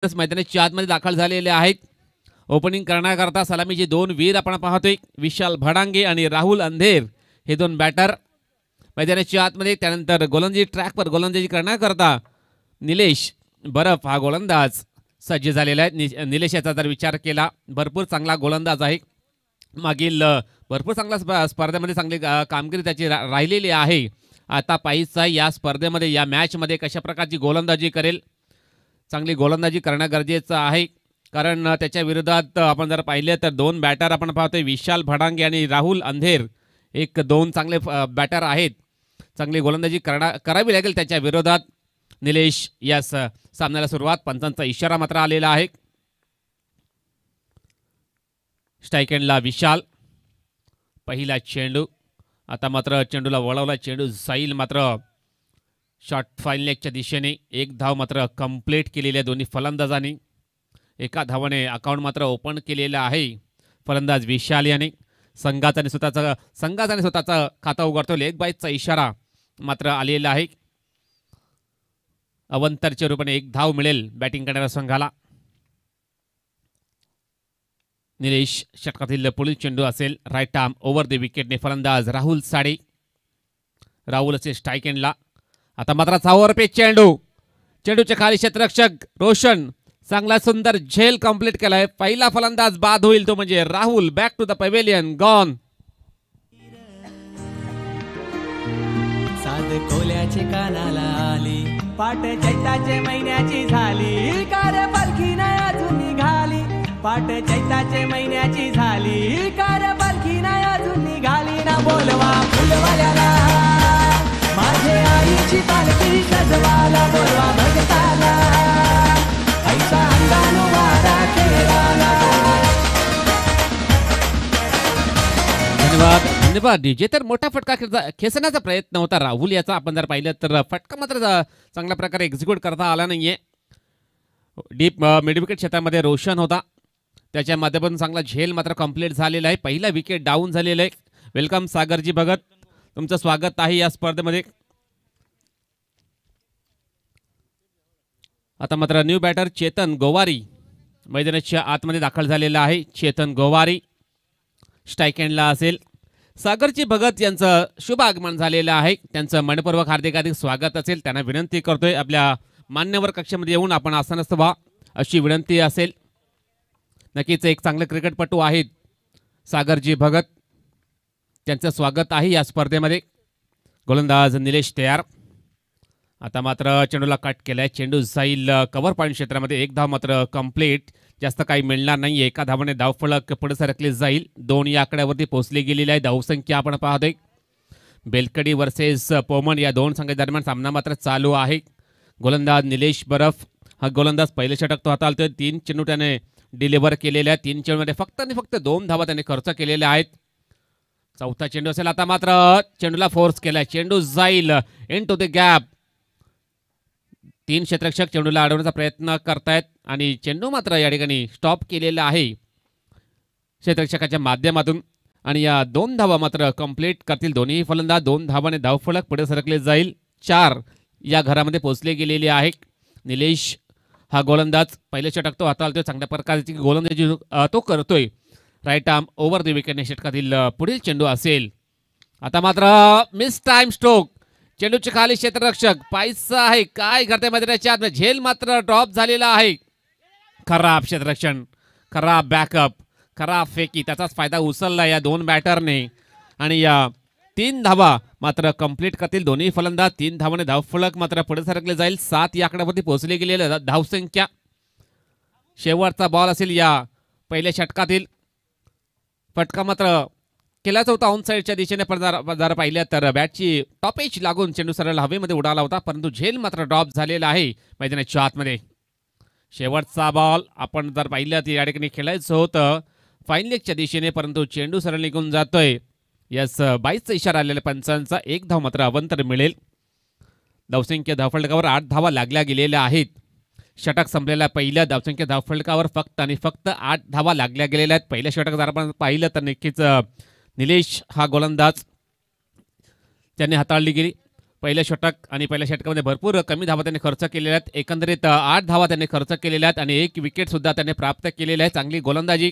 मैदानाच्या आतमध्ये दाखल झालेले आहेत. ओपनिंग करण्याकरता सलामीचे दोन वीर आपण पाहतोय, विशाल भडांगे आणि राहुल अंधेर हे दोन बॅटर मैदानाच्या आतमध्ये. त्यानंतर गोलंदाजी ट्रॅकवर गोलंदाजी करण्याकरता निलेश बरफ हा गोलंदाज सज्ज झालेला आहे. निलेश याचा जर विचार केला भरपूर चांगला गोलंदाज आहे. मागील भरपूर चांगला स्पर्धेमध्ये चांगली कामगिरी त्याची राहिलेली आहे. आता पाहिजे या स्पर्धेमध्ये या मॅचमध्ये कशा प्रकारची गोलंदाजी करेल. चांगली गोलंदाजी करणं गरजेचं आहे, कारण त्याच्या विरोधात आपण जर पाहिले तर दोन बॅटर आपण पाहतोय, विशाल भडांगे आणि राहुल अंधेर. एक दोन चांगले बॅटर आहेत. चांगली गोलंदाजी करावी लागेल त्याच्या विरोधात. निलेश या सामन्याला सुरुवात, पंचांचा इशारा मात्र आलेला आहे. स्ट्राईक एंडला विशाल, पहिला चेंडू. आता मात्र चेंडूला वळवला, चेंडू जाईल मात्र शॉर्ट फाईन लेगच्या दिशेने. एक धाव मात्र कंप्लीट केलेली आहे दोन्ही फलंदाजांनी. एका धावाने अकाउंट मात्र ओपन केलेलं आहे फलंदाज विशाल याने. संघाचा स्वतःचा खाता उघडतो. लेग बाईचा इशारा मात्र आलेला आहे. अवंतरच्या रूपाने एक धाव मिळेल बॅटिंग करणाऱ्या संघाला. निलेश षटकातील पुढील चेंडू असेल राईट आर्म ओव्हर द विकेटने फलंदाज राहुल साडे. राहुल असेल स्ट्राईक एंडला. आता मात्र चावर पे चेंडू, चेंडूच्या खाली क्षेत्ररक्षक रोशन चांगला सुंदर झेल कंप्लीट केलाय. पहिला फलंदाज बाद होईल तो म्हणजे Rahul. Back to the pavilion, gone. साध कोल्याचे कानाला आली, पाट चैताचे महिन्याची झाली, कार पालखी नाही अजून निघाली. पाट चैताचे महिन्याची झाली, कार पालखी नाही अजून निघाली. ना बोलवा फुलवाल्याला, माझे आईची पालखी सजवाला. बोलवा भगताला, ऐसा अंगानो वारा केला. धन्यवाद धन्यवाद डीजे. तर मोठा फटका खेचण्याचा प्रयत्न होता राहुल याचा. आपण जर पाहिलं तर फटका मात्र चांगल्या प्रकारे एक्झिक्यूट करता आला नाहीये. डीप मिड विकेट क्षेत्रामध्ये रोशन होता, त्याच्या माध्यमातून चांगला झेल मात्र कंप्लीट झालेला आहे. पहिला विकेट डाऊन झालेला आहे. वेलकम सागरजी भगत, तुमचं स्वागत आहे या स्पर्धेमध्ये. आता मात्र न्यू बॅटर चेतन गोवारी मैदानाच्या आतमध्ये दाखल झालेला आहे. चेतन गोवारी स्ट्राईक एंडला असेल. सागरजी भगत यांचं शुभ आगमन झालेलं आहे. त्यांचं मनपूर्वक हार्दिक हार्दिक स्वागत असेल. त्यांना विनंती करतोय आपल्या मान्यवर कक्षेमध्ये येऊन आपण आसनस्थ व्हा अशी विनंती असेल. नक्कीच एक चांगले क्रिकेटपटू आहेत सागरजी भगत, त्यांचं स्वागत आहे या स्पर्धेमध्ये. गोलंदाज निलेश तयार. आता मात्र चेंडूला कट केलाय, चेंडू जाईल कव्हर पॉईंट क्षेत्रामध्ये. एक धाव मात्र कंप्लीट, जास्त काही मिळणार नाही. एका धावाने धावफलक पुढे सरकले जाईल. दोन या आकड्यावरती पोहोचली गेलेली आहे. धावसंख्या आपण पाहतोय. बेलकडी वर्सेस पोमन या दोन संघादरम्यान सामना मात्र चालू आहे. गोलंदाज निलेश बरफ हा गोलंदाज पहिले षटक तो हाताळतोय. 3 चेंडू त्याने डिलिव्हर केलेले आहेत. 3 चेंडूमध्ये फक्त आणि फक्त 2 धावा त्याने खर्च केलेल्या आहेत. चौथा चेंडू असेल. आता मात्र चेंडूला फोर्स केलाय, चेंडू जाईल इन टू द गॅप. 3 क्षेत्ररक्षक चेंडूला अडवण्याचा प्रयत्न करतायत आणि चेंडू मात्र या ठिकाणी स्टॉप केलेला आहे क्षेत्ररक्षकाच्या माध्यमातून. आणि या 2 धावा मात्र कंप्लीट करतील दोन्ही फलंदाज. 2 धावाने धावफलक पुढे सरकले जाईल. 4 या घरामध्ये पोहोचले गेलेले आहे. निलेश हा गोलंदाज पहिले षटक तो हाताळतोय. चांगल्या प्रकारची गोलंदाजी तो करतोय. राईट आर्म ओव्हर द विकेटने षटकातील पुढील चेंडू असेल. आता मात्र मिस टाइम स्ट्रोक, चेंडूच्या खाली क्षेत्ररक्षक पायसा आहे. काय करते मैदानाच्या आत, झेल मात्र ड्रॉप झालेला आहे. खराब क्षेत्ररक्षण, खराब बॅकअप, खराब फेकी, त्याचाच फायदा उचलला या 2 बॅटरने. आणि या 3 धावा मात्र कंप्लीट करतील दोन्ही फलंदाज. 3 धावाने धावफलक मात्र पुढे सरकले जाईल. 7 या आकड्यावरती पोहोचले गेलेले धावसंख्या. शेवटचा बॉल असेल या पहिल्या षटकातील. फटका मात्र केलाच होता ऑन साईडच्या दिशेने, पण जर पाहिलं तर बॅटची टॉप एज लागून चेंडू सरळ हवेमध्ये उडाला होता, परंतु झेल मात्र ड्रॉप झालेला आहे मैदानाच्या आतमध्ये. शेवटचा बॉल आपण जर पाहिलं तर या ठिकाणी खेळायचं होतं फाईन लेगच्या दिशेने, परंतु चेंडू सरळ निघून जातोय. यस 22चा इशारा आलेला पंचांचा. 1 धाव मात्र अवंतर मिळेल. धावसंख्या धावफलकावर 8 धावा लागल्या गेलेल्या आहेत. षटक संपलेल्या पहिल्या धावसंख्या धावफलकावर फक्त आणि फक्त 8 धावा लागल्या गेलेल्या आहेत. पहिल्या षटक जर आपण पाहिलं तर नक्कीच निलेश हा गोलंदाज त्यांनी हाताळली गेली. पहिल्या षटक आणि पहिल्या षटकामध्ये भरपूर कमी धावा त्यांनी खर्च केलेल्या आहेत. एकंदरीत 8 धावा त्यांनी खर्च केलेल्या आहेत आणि 1 विकेटसुद्धा त्यांनी प्राप्त केलेली आहे. चांगली गोलंदाजी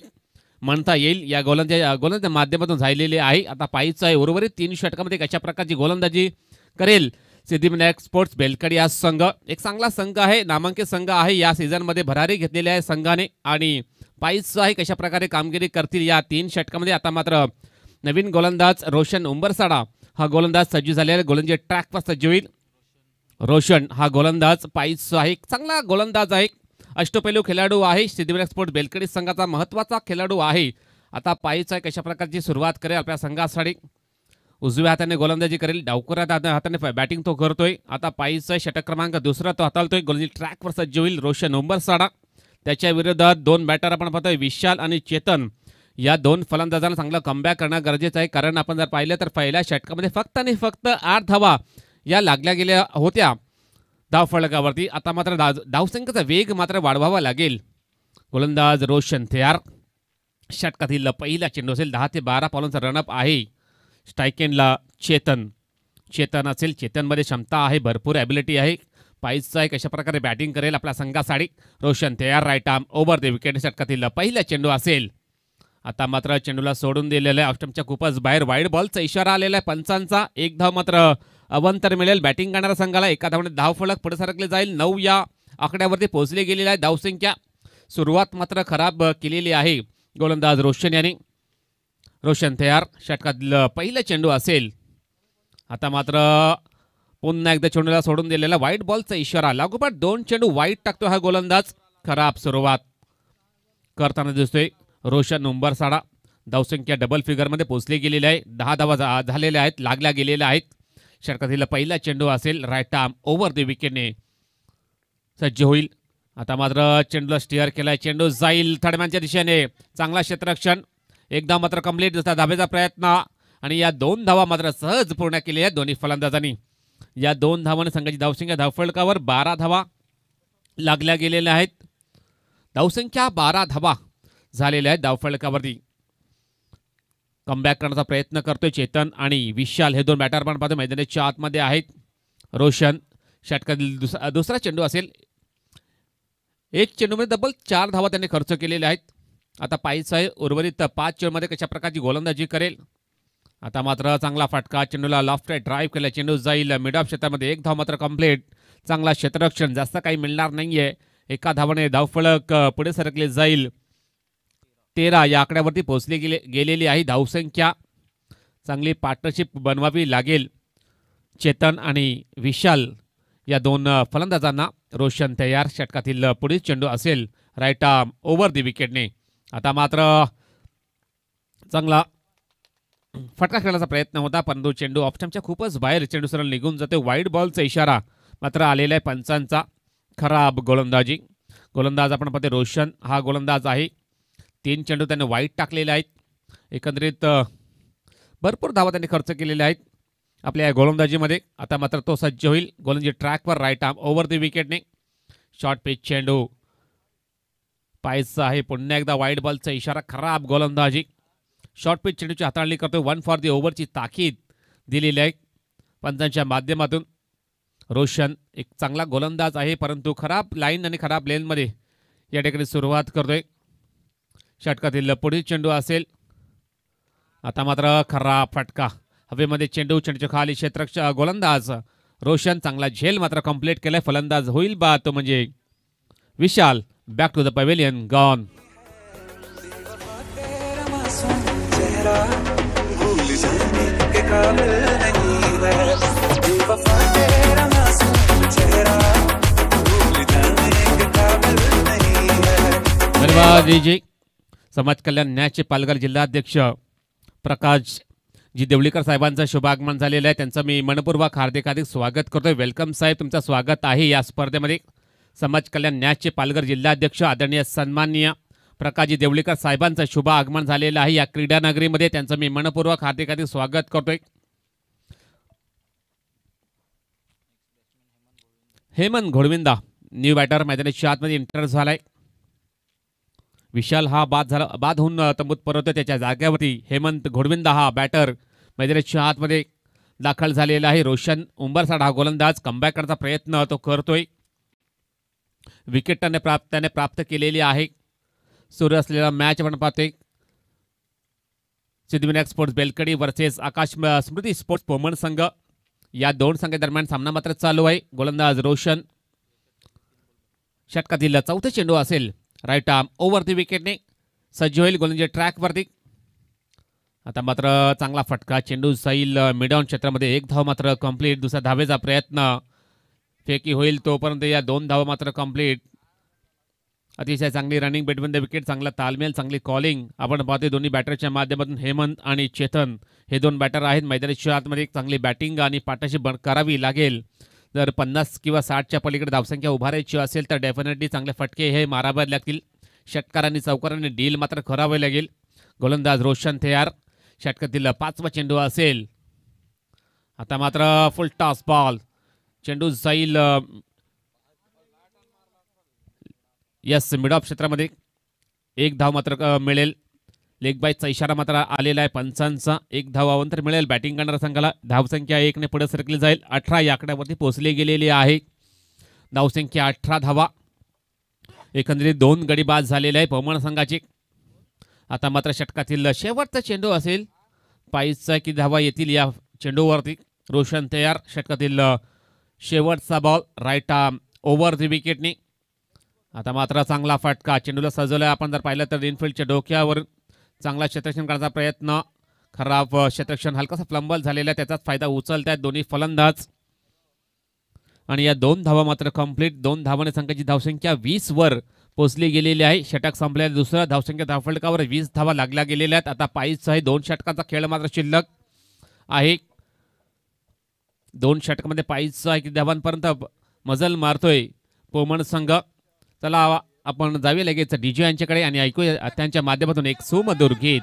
म्हणता येईल या गोलंदाजीच्या माध्यमातून झालेली आहे. आता पाहिजे आहे उर्वरित 3 षटकामध्ये कशा प्रकारची गोलंदाजी करेल सिद्धिविनायक स्पोर्ट्स बेलकडी हा संघ. एक चांगला संघ आहे, नामांकित संघ आहे. या सीझनमध्ये भरारी घेतलेली आहे संघाने आणि पाहिजे आहे कशा प्रकारे कामगिरी करतील या 3 षटकामध्ये. आता मात्र नवीन गोलंदाज रोशन उंबरसाडा हा गोलंदाज सज्ज झालेला गोलंदाजी ट्रॅकवर सज्ज होईल. रोशन हा गोलंदाज पाहिजे आहे, चांगला गोलंदाज आहे, अष्टपैलू खेळाडू आहे, सिद्धिविनायक स्पोर्ट्स बेलकडी संघाचा महत्त्वाचा खेळाडू आहे. आता पाहिजे आहे कशा प्रकारची सुरुवात करेल आपल्या संघासाठी. उजव्या हाताने गोलंदाजी करेल, डावखुऱ्या हाताने बॅटिंग तो करतोय. आता पाहिजे आहे षटक क्रमांक 2 तो हाताळतोय. गोलंदाजी ट्रॅकवर सज्ज होईल रोशन उंबरसाडा. त्याच्या विरोधात 2 बॅटर आपण पाहतोय विशाल आणि चेतन. या 2 फलंदाजांना चांगला कमबॅक करणं गरजेचं आहे, कारण आपण जर पाहिलं तर पहिल्या षटकामध्ये फक्त आणि फक्त 8 धावा या लागल्या गेल्या होत्या धावफलकावरती. आता मात्र धावसंख्येचा वेग मात्र वाढवावा लागेल. गोलंदाज रोशन तयार. षटकातील पहिला चेंडू असेल, 10 ते 12 पावलांचा रनअप आहे. स्ट्राईक एंडला चेतन असेल. चेतनमध्ये क्षमता आहे, भरपूर ॲबिलिटी आहे. पाहिजे आहे कशा प्रकारे बॅटिंग करेल आपल्या संघासाठी. रोशन तयार, right arm over the wicket. षटकातील पहिला चेंडू असेल. आता मात्र चेंडूला सोडून दिलेलं आहे, ऑस्टमच्या खूपच बाहेर. वाईड बॉलचा इशारा आलेला आहे पंचांचा. 1 धाव मात्र अवंतर मिळेल बॅटिंग करणाऱ्या संघाला. एका धावने धावफलक पुढे सरकले जाईल. 9 या आकड्यावरती पोहोचले गेलेले आहे धावसंख्या. सुरुवात मात्र खराब केलेली आहे गोलंदाज रोशन यांनी. रोशन तयार. षटकातील पहिला चेंडू असेल. आता मात्र पुन्हा एकदा चेंडूला सोडून दिलेला वाईट बॉलचा इशारा. लागोपाठ 2 चेंडू वाईट टाकतो हा गोलंदाज. खराब सुरुवात करताना दिसतोय रोशन उंबरसाडा. धावसंख्या डबल फिगरमध्ये पोहोचली गेलेली आहे. 10 धावा झालेल्या आहेत, लागल्या गेलेल्या आहेत. षटकातील पहिला चेंडू असेल, राईट आर्म ओव्हर द विकेटने सज्ज होईल. आता मात्र चेंडूला स्टिअर केलाय, चेंडू जाईल थडम्यांच्या दिशेने. चांगला क्षेत्ररक्षण. एकदा मात्र कंप्लीट धाब्याचा प्रयत्न आणि या 2 धावा मात्र सहज पूर्ण केल्या आहेत दोन्ही फलंदाजांनी. या 2 धावांनी संघाची धावसंख्या धावफलकावर 12 धावा लागल्या गेलेल्या आहेत. धावसंख्या 12 धावा झालेल्या आहेत धावफलकावरती. कमबॅक करण्याचा प्रयत्न करतोय चेतन आणि विशाल. हे 2 बॅटर पण पाहतो मैदानाच्या आतमध्ये आहेत. रोशन. षटकातील दुसरा चेंडू असेल. 1 चेंडूमध्ये डबल 4 धावा त्यांनी खर्च केलेल्या आहेत. आता पाहिजे आहे उर्वरित 5 चेंडूमध्ये कशा प्रकारची गोलंदाजी करेल. आता मात्र चांगला फटका. चेंडूला लेफ्ट राईट ड्राईव्ह केला. चेंडू जाईल मिड ऑफ क्षेत्रामध्ये. 1 धाव मात्र कंप्लीट. चांगला क्षेत्ररक्षण. जास्त काही मिळणार नाहीये. एका धावाने धावफलक पुढे सरकले जाईल. 13 या आकड्यावरती पोहोचली गेलेली आहे धावसंख्या. चांगली पार्टनरशिप बनवावी लागेल चेतन आणि विशाल या 2 फलंदाजांना. रोशन तयार. षटकातील पुढील चेंडू असेल, राईट आर्म ओव्हर द विकेटने. आता मात्र चांगला फटका खेळण्याचा प्रयत्न होता, परंतु चेंडू ऑफस्टंपच्या खूपच बाहेर चेंडू सरळ निघून जाते. वाईड बॉलचा इशारा मात्र आलेला आहे पंचांचा. खराब गोलंदाजी. गोलंदाज आपण पाहतो रोशन हा गोलंदाज आहे. 3 चेंडू त्यांनी वाईट टाकलेले आहेत. एकंदरीत भरपूर धावा त्यांनी खर्च केलेल्या आहेत आपल्या या गोलंदाजीमध्ये. आता मात्र तो सज्ज होईल. गोलंदाजी ट्रॅकवर, राईट आर्म ओव्हर द विकेटने. शॉर्ट पिच चेंडू पाहायचा आहे. पुन्हा एकदा वाईड बॉलचा इशारा. खराब गोलंदाजी. शॉर्ट पिच चेंडूची हाताळणी करतो. 1 फॉर द ओव्हरची ताकीद दिलेली आहे पंचांच्या माध्यमातून. रोशन एक चांगला गोलंदाज आहे, परंतु खराब लाईन आणि खराब लेनमध्ये या ठिकाणी सुरुवात करतोय. षटकातील पुढील चेंडू असेल. आता मात्र खराब फटका. हवेमध्ये चेंडू. चेंडूच्या खाली क्षेत्ररक्षक गोलंदाज रोशन. चांगला झेल मात्र कंप्लीट केलाय. फलंदाज होईल बा तो म्हणजे Vishal. Back to the pavilion. Gone. धन्यवाद जी. समाज कल्याण न्यायाचे पालघर जिल्हाध्यक्ष प्रकाश जी देवळीकर साहेबांचं शुभागमन झालेलं आहे. त्यांचं मी मनपूर्वक हार्दिक स्वागत करतोय. वेलकम साहेब, तुमचं स्वागत आहे या स्पर्धेमध्ये. समाज कल्याण न्यायाचे पालघर जिल्हाध्यक्ष आदरणीय सन्माननीय प्रकाशजी देवळीकर साहेबांचं शुभ आगमन झालेलं आहे या क्रीडा नगरीमध्ये. त्यांचं मी मनपूर्वक हार्दिक स्वागत करतोय. हेमंत घोडविंदा न्यू बॅटर मैदानाच्या आतमध्ये एंटर झालाय. विशाल हा बाद होऊन तंबूत परततो. त्याच्या जागेवरती हेमंत घोडविंदा हा बॅटर मैदानाच्या आतमध्ये दाखल झालेला आहे. रोशन उंबरसाड हा गोलंदाज कमबॅक करण्याचा प्रयत्न तो करतोय. विकेट त्याने प्राप्त केलेली आहे. सुरू असलेला मॅच आपण पाहतोय सिद्धिविनायक स्पोर्ट्स बेलकडी वर्सेस आकाश स्मृती स्पोर्ट्स पोमण संघ. या दोन संघादरम्यान सामना मात्र चालू आहे. गोलंदाज रोशन षटकातील चौथा चेंडू असेल. राईट आर्म ओव्हर दी विकेटने सज्ज होईल गोलंदाजी ट्रॅकवरती. आता मात्र चांगला फटका चेंडू जाईल मिडऑन क्षेत्रामध्ये. एक धाव मात्र कंप्लीट. दुसऱ्या धावेचा प्रयत्न फेकी होईल तोपर्यंत या दोन धावा मात्र कंप्लीट. अतिशय चांगली रनिंग बिटवीन द विकेट, चांगला तालमेल, चांगली कॉलिंग आपण पाहतोय दोन्ही बॅटरच्या माध्यमातून. हेमंत आणि चेतन हे दोन बॅटर आहेत. मैदानाच्या आतमध्ये एक चांगली बॅटिंग आणि पाठाशी करावी लागेल. जर 50 किंवा 60च्या पलीकडे धावसंख्या उभारायची असेल तर डेफिनेटली चांगले फटके हे मारावे लागतील. षटकारांनी चौकारांनी डील मात्र करावे लागेल. गोलंदाज रोशन तयार. षटकातील 5वा चेंडू असेल. आता मात्र फुल टॉस बॉल. चेंडू जाईल यस मिड ऑफ क्षेत्रामध्ये. एक धाव मात्र मिळेल. लेग बाईचा इशारा मात्र आलेला आहे पंचांचा. एक धाव अवंतर मिळेल बॅटिंग करणाऱ्या संघाला. धावसंख्या 1 ने पुढे सरकली जाईल. 18 या आकड्यावरती पोहोचली गेलेली आहे. धावसंख्या 18 धावा. एकंदरीत 2 गडी बाद झालेले आहे पोमण संघाची. आता मात्र षटकातील शेवटचा चेंडू असेल. पायीचा की धावा येतील या चेंडूवरती. रोशन तयार. षटकातील शेवटचा ball right arm over the विकेटने. आता मात्र चांगला फटका चेंडूला सजवलाय. आपण जर पाहिलं तर इनफिल्डच्या डोक्यावर चांगला क्षेत्ररक्षण करण्याचा प्रयत्न. खराब क्षेत्ररक्षण हलकासा फ्लंबल झालेला आहे. त्याचाच फायदा उचलत आहेत दोन्ही फलंदाज. आणि या 2 धावा मात्र कंप्लीट. 2 धावाने संघाची धावसंख्या 20 वर पोहोचली गेलेली आहे. षटक संपल्या दुसऱ्या धावसंख्या धावफलकावर 20 धावा लागल्या गेलेल्या आहेत. आता पायीचा आहे 2 षटकांचा खेळ मात्र शिल्लक आहे. 2 षटकामध्ये पायीचा आहे की धावांपर्यंत मजल मारतोय पोमण संघ. चला आपण जाऊया लगेच डीजे यांच्याकडे आणि ऐकूया त्यांच्या माध्यमातून एक सुमधुर गीत.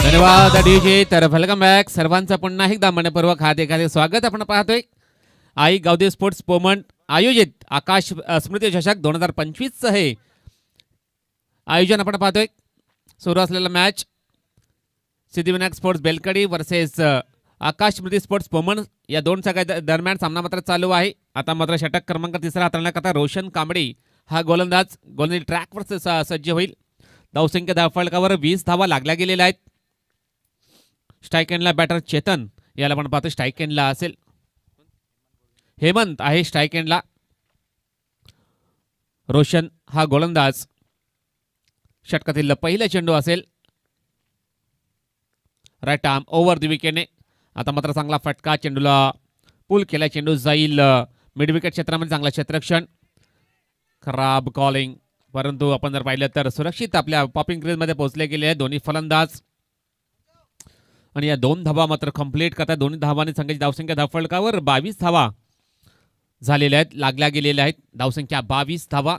धन्यवाद डीजे. तर वेलकम बॅक सर्वांचं पुन्हा एकदा मनपूर्वक हार्दिक स्वागत. आपण पाहतोय आई गावदेव स्पोर्ट्स पोमण आयोजित आकाश स्मृती चषक 2025 हे आयोजन आपण पाहतोय. सुरू असलेला मॅच सिद्धिविनायक स्पोर्ट्स बेलकडी वर्सेस आकाश स्मृती स्पोर्ट्स पोमण या 2 संघांच्या दरम्यान सामना मात्र चालू आहे. आता मात्र षटक क्रमांक 3 हाताळण्याकरता रोशन कांबडी हा गोलंदाजी ट्रॅकवर सज्ज होईल. धावसंख्या धावफलकावर 20 धावा लागल्या गेलेल्या आहेत. स्ट्राईक एंडला बॅटर चेतन याला आपण पाहतो स्ट्राईक एंडला असेल. हेमंत आहे स्ट्राईक एंडला. रोशन हा गोलंदाज. षटकातील पहिला चेंडू असेल. राईट आर्म ओव्हर दी विकेटने. आता मात्र चांगला फटका चेंडूला पुल केला. चेंडू जाईल मिड विकेट क्षेत्रामध्ये. चांगला क्षेत्ररक्षण. खराब कॉलिंग परंतु आपण जर पाहिलं तर सुरक्षित आपल्या पॉपिंग क्रीजमध्ये पोहोचले गेले आहेत दोन्ही फलंदाज. आणि या 2 धावा मात्र कंप्लीट करतात. दोन्ही धावांनी संघाची धावसंख्या धावफलकावर 22 धावा झालेल्या आहेत लागल्या गेलेल्या आहेत. धावसंख्या 22 धावा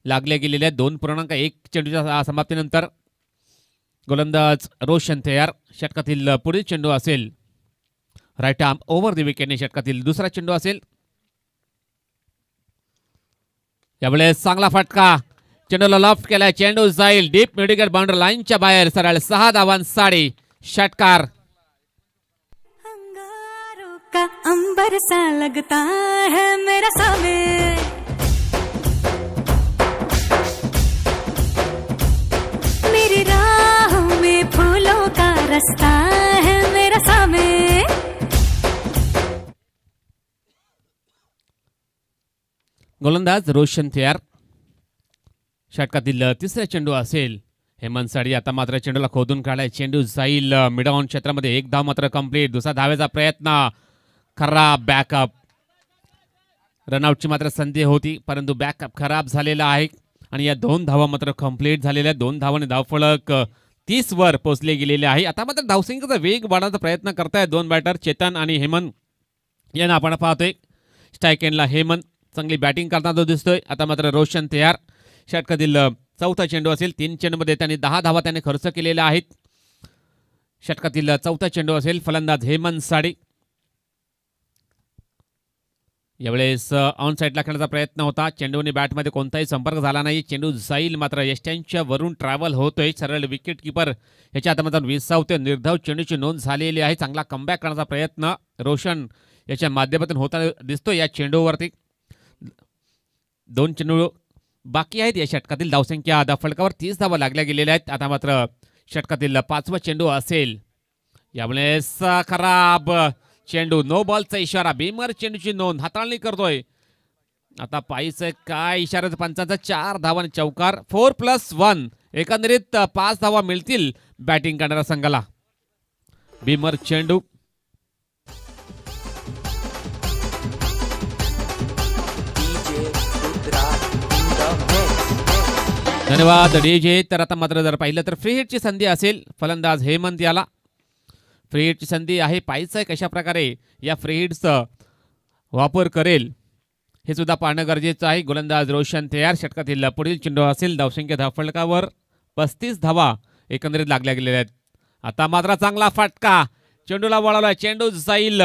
लागल्या गेलेल्या आहेत. 2.1 चेंडूच्या समाप्तीनंतर. गोलंदाज रोशन तयार. षटकातील पुढील चेंडू असेल. राईट आर्म ओव्हर दी विकेटने षटकातील दुसरा चेंडू असेल. यावेळेस चांगला फटका चेंडूला लॉफ्ट केला. चेंडू जाईल डीप मिडविकेट बाउंड्री लाईनच्या बाहेर. सरळ 6 धावांसाठी षटकार. अंगारों का अंबर सा लगता है मेरा सामे, मेरी राहों में फूलों का रास्ता है मेरा सामे. गोलंदाज रोशन तयार. षटकातील तिसरा चेंडू असेल. हेमंत साडी आता मात्र चेंडूला खोदून काढलाय. चेंडू जाईल मिड ऑन क्षेत्रामध्ये. एक धाव मात्र कंप्लीट. दुसरा धावेचा प्रयत्न खराब. बॅकअप. रनआउटची मात्र संधी होती परंतु बॅकअप खराब झालेला आहे आणि या 2 धावा मात्र कंप्लीट झालेल्या. 2 धावांनी धावफलक 30 वर पोहोचले गेलेले आहे. आता मात्र धावसंख्येचा वेग वाढवण्याचा प्रयत्न करतायत 2 बॅटर चेतन आणि हेमंत यांना आपण पाहतोय. स्ट्राईक एंडला हेमंत चांगली बॅटिंग करताना दिसतोय. आता मात्र रोशन तयार. षटकातील चौथा चेंडू असेल. 3 चेंडूमध्ये त्यांनी 10 धावा त्याने खर्च केलेल्या आहेत. षटकातील चौथा चेंडू असेल. फलंदाज हेमंत साडी. यावेळेस ऑन साईडला खेळण्याचा प्रयत्न होता. चेंडूने बॅटमध्ये कोणताही संपर्क झाला नाही. चेंडू जाईल मात्र यष्ट्यांच्या वरून ट्रॅव्हल होतोय. सरळ विकेट किपर याच्या हातामधून विसावते. निर्धाव चेंडूची नोंद झालेली आहे. चांगला कमबॅक करण्याचा प्रयत्न रोशन याच्या माध्यमातून होताना दिसतो. या चेंडूवरती 2 चेंडू बाकी आहेत. या षटकातील धावसंख्या फलकावर 30 धावा लागल्या गेलेल्या आहेत. आता मात्र षटकातील 5वा चेंडू असेल. यावेळेस खराब चेंडू. नो बॉलचा इशारा. बीमर चेंडूची नोंद हाताळणी करतोय. आता पायीचं काय इशारा पंचांचा. 4 धावांनी चौकार. 4+1 एकंदरीत 5 धावा मिळतील बॅटिंग करणाऱ्या संघाला. बीमर चेंडू. धन्यवाद डीजे. तर आता मात्र जर पाहिलं तर फ्री हिटची संधी असेल. फलंदाज हेमंत याला फ्री हिटची संधी आहे. पाहायचं आहे कशा प्रकारे या फ्री हिटचा वापर करेल हे सुद्धा पाहणं गरजेचं आहे. गोलंदाज रोशन तयार. षटकातील पुढील चेंडू असेल. धावसंख्या धावफलकावर 35 धावा एकंदरीत लागल्या गेलेल्या आहेत. आता मात्र चांगला फटका. चेंडूला वळवलाय. चेंडू जाईल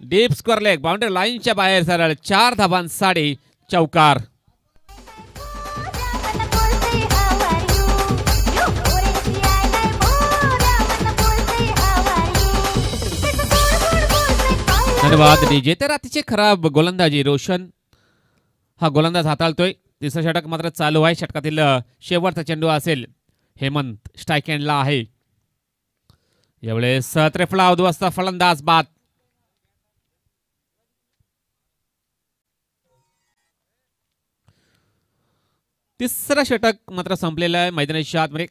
डीप स्क्वेअर लेग. बाउंड्री लाईनच्या बाहेर सरळ. 4 धावांसाठी चौकार. धन्यवाद डीजे. तर अतिशय खराब गोलंदाजी. रोशन हा गोलंदाज हाताळतोय. तिसरं षटक मात्र चालू आहे. षटकातील शेवटचा चेंडू असेल. हेमंत स्ट्राईक एंडला आहे. यावेळेस त्रिफळा उद्ध्वस्त. फलंदाज बाद. तिसरं षटक मात्र संपलेलं आहे मैदानाच्या आतमध्ये.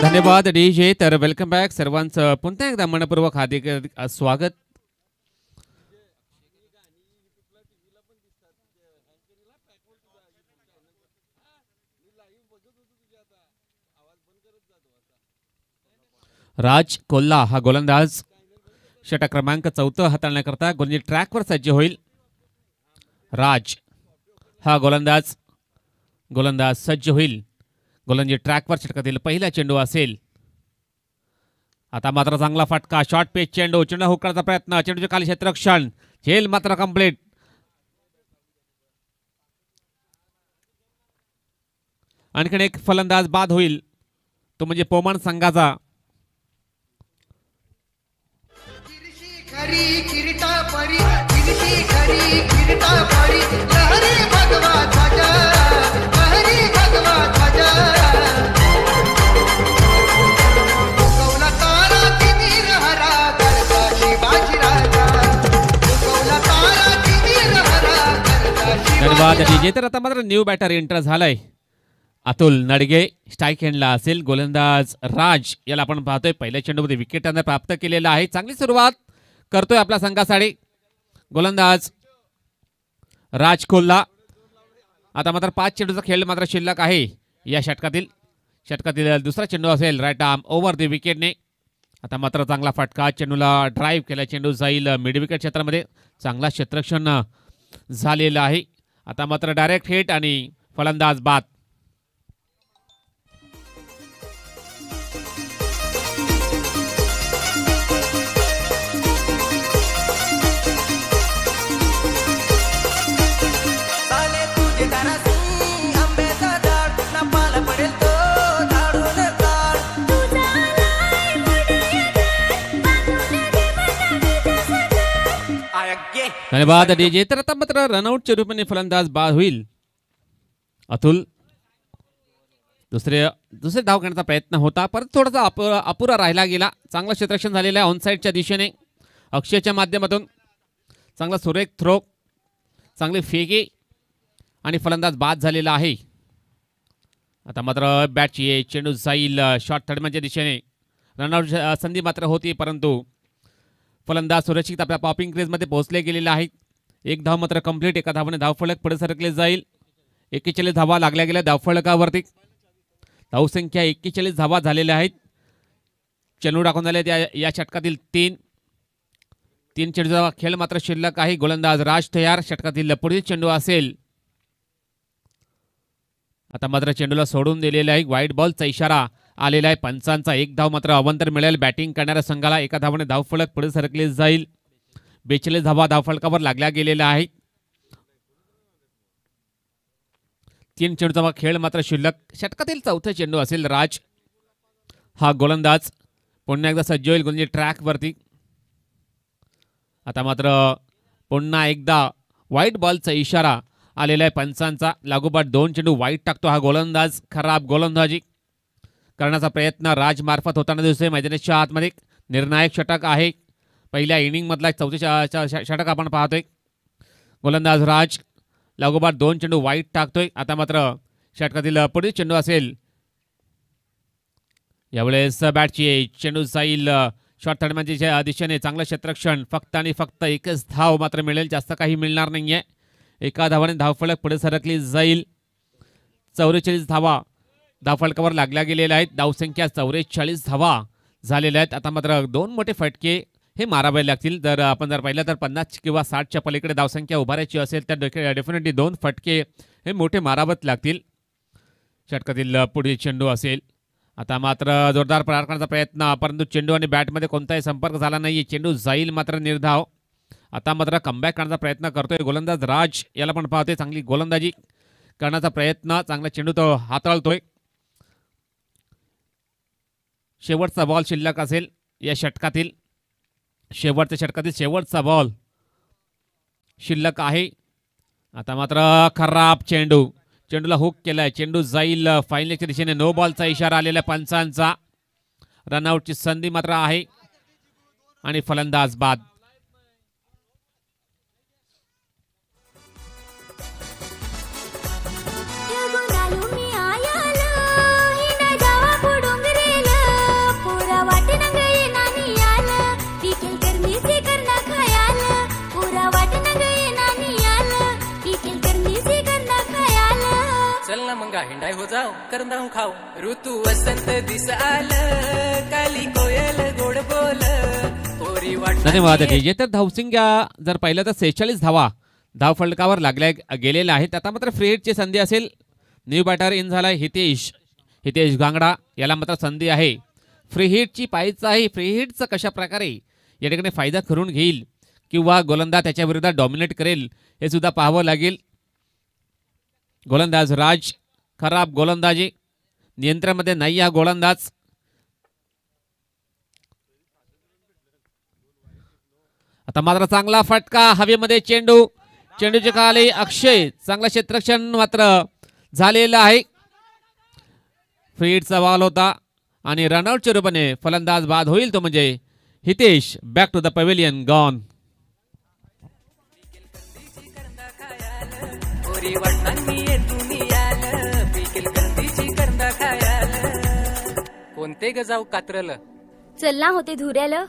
धन्यवाद डीजे. तर वेलकम बॅक सर्वांचं पुन्हा एकदा मनपूर्वक हार्दिक स्वागत. राज कोल्हा हा गोलंदाज षटक क्रमांक 4 हाताळण्याकरता गोलंदाजी ट्रॅकवर सज्ज होईल. राज हा गोलंदाज सज्ज होईल. गोलंदाजी ट्रॅकवर षटकातील पहिला चेंडू असेल. आता मात्र चांगला फटका. शॉर्ट पेच चेंडू. चेंडू हुक करण्याचा प्रयत्न. चेंडूचे खाली क्षेत्ररक्षण. झेल मात्र कंप्लीट. आणखीन एक फलंदाज बाद होईल. तो म्हणजे पोमन संघाचा. धन्यवाद डीजे. तर आता मात्र न्यू बॅटर एंटर झालाय. अतुल नडगे स्ट्राईक हँडला असेल. गोलंदाज राज याला आपण पाहतोय. पहिल्या चेंडूमध्ये विकेट प्राप्त केलेला आहे. चांगली सुरुवात करतोय आपल्या संघासाठी गोलंदाज राज कोल्हा. आता मात्र 5 चेंडूचा खेळ मात्र शिल्लक आहे या षटकातील दुसरा चेंडू असेल. राईट आर्म ओव्हर द विकेटने. आता मात्र चांगला फटका, चेंडूला ड्राईव्ह केला, चेंडू जाईल मिड विकेट क्षेत्रामध्ये. चांगला क्षेत्ररक्षण झालेलं आहे. आता मात्र डायरेक्ट हिट आणि फलंदाज बाद. धन्यवाद डीजे. तर आता मात्र रनआउटच्या रूपाने फलंदाज बाद होईल. अतुल दुसरे धाव घेण्याचा प्रयत्न होता, परंतु थोडासा अपुरा राहिला गेला. चांगलं क्षेत्ररक्षण झालेलं आहे ऑनसाईडच्या दिशेने अक्षयच्या माध्यमातून. चांगला सुरेख थ्रो, चांगली फेकी आणि फलंदाज बाद झालेला आहे. आता मात्र बॅटची चेंडू जाईल शॉर्ट थर्डमॅनच्या दिशेने. रनआउट संधी मात्र होती, परंतु फलंदाज सुरक्षित आपल्या पॉपिंग क्रेजमध्ये पोहोचले गेलेले आहेत. एक धाव मात्र कंप्लीट. एका धावाने धावफलक पुढे सरकले जाईल. 41 धावा लागल्या गेल्या धावफलकावरती. धावसंख्या 41 धावा झालेल्या आहेत. चेंडू टाकून झाले या षटकातील 3 चेंडूचा खेळ मात्र शिल्लक आहे. गोलंदाज राज तयार. षटकातील पुढील चेंडू असेल. आता मात्र चेंडूला सोडून दिलेला आहे. वाईट बॉलचा इशारा आलेला आहे पंचांचा. एक धाव मात्र अवंतर मिळेल बॅटिंग करणाऱ्या संघाला. एका धावाने धावफलक पुढे सरकले जाईल. 42 धावा धावफलकावर लागल्या गेलेल्या आहेत. 3 चेंडूचा खेळ मात्र शिल्लक. षटकातील चौथा चेंडू असेल. राज हा गोलंदाज पुन्हा एकदा सज्ज होईल गोलंदाजी ट्रॅकवरती. आता मात्र पुन्हा एकदा व्हाईट बॉलचा इशारा आलेला आहे पंचांचा. लागोपाठ 2 चेंडू वाईट टाकतो हा गोलंदाज. खराब गोलंदाजी करण्याचा प्रयत्न राजमार्फत होताना दिसतोय मैदानाच्या आतमध्ये. निर्णायक षटक आहे. पहिल्या इनिंगमधला चौथे षटक आपण पाहतोय. गोलंदाज राज लागोपाठ 2 चेंडू वाईट टाकतोय. आता मात्र षटकातील पुढील चेंडू असेल. यावेळेस बॅटची चेंडू जाईल शॉर्ट थर्डमॅनच्या दिशेने. चांगलं क्षेत्ररक्षण. फक्त आणि फक्त 1च धाव मात्र मिळेल, जास्त काही मिळणार नाहीये. एका धावाने धावफलक पुढे सरकली जाईल. 44 धावा धावफलकावर लागल्या गेलेल्या आहेत. धावसंख्या 44 धावा झालेल्या आहेत. आता मात्र 2 मोठे फटके हे मारावे लागतील. जर आपण पाहिलं तर 50 किंवा 60च्या पलीकडे धावसंख्या उभारायची असेल तर डेफिनेटली 2 फटके हे मोठे मारावेच लागतील. षटकातील पुढील चेंडू असेल. आता मात्र जोरदार प्रहार करण्याचा प्रयत्न, परंतु चेंडू आणि बॅटमध्ये कोणताही संपर्क झाला नाही. चेंडू जाईल मात्र निर्धाव. आता मात्र कमबॅक करण्याचा प्रयत्न करतोय गोलंदाज राज. याला पण पाहतोय चांगली गोलंदाजी करण्याचा प्रयत्न. चांगला चेंडू तो हाताळतोय. शेवटचा बॉल शिल्लक असेल या षटकातील. शेवटचा बॉल शिल्लक आहे. आता मात्र खराब चेंडूला हुक केलाय. चेंडू जाईल फाईनलच्या दिशेने. नो बॉलचा इशारा आलेला पंचांचा. रनआउटची संधी मात्र आहे आणि फलंदाज बाद. हिंडाई हो जाओ करंदा हूं खाओ ऋतू वसंत दिस आलं काली कोयल गोड बोल पोरी वाट. धन्यवाद डीजे. तर धावसंख्या जर पाहिलं तर 46 धावा धावफलकावर लागल्या गेलेल्या आहेत. आता मात्र फ्री हिटची संधी असेल. न्यू बॅटर इन झालाय हितेश गांगडा. याला मात्र संधी आहे. फ्री हिटची पाहायचं आहे. फ्री हिटचा कशा प्रकारे या ठिकाणी फायदा करून घेईल किंवा गोलंदाज त्याच्या विरोधात डॉमिनेट करेल हे सुद्धा पाहावं लागेल. गोलंदाज राज खराब गोलंदाजी. नियंत्रणामध्ये नाही हा गोलंदाज. आता मात्र चांगला फटका हवेमध्ये. चेंडूच्या खाली अक्षय. चांगला क्षेत्ररक्षण मात्र झालेलं आहे. फ्री हिटचा बॉल होता आणि रनआउटच्या रूपाने फलंदाज बाद होईल तो म्हणजे Hitesh. Back to the pavilion gone. कोणते गजाव कात्रल चलना होते धुऱ्याला.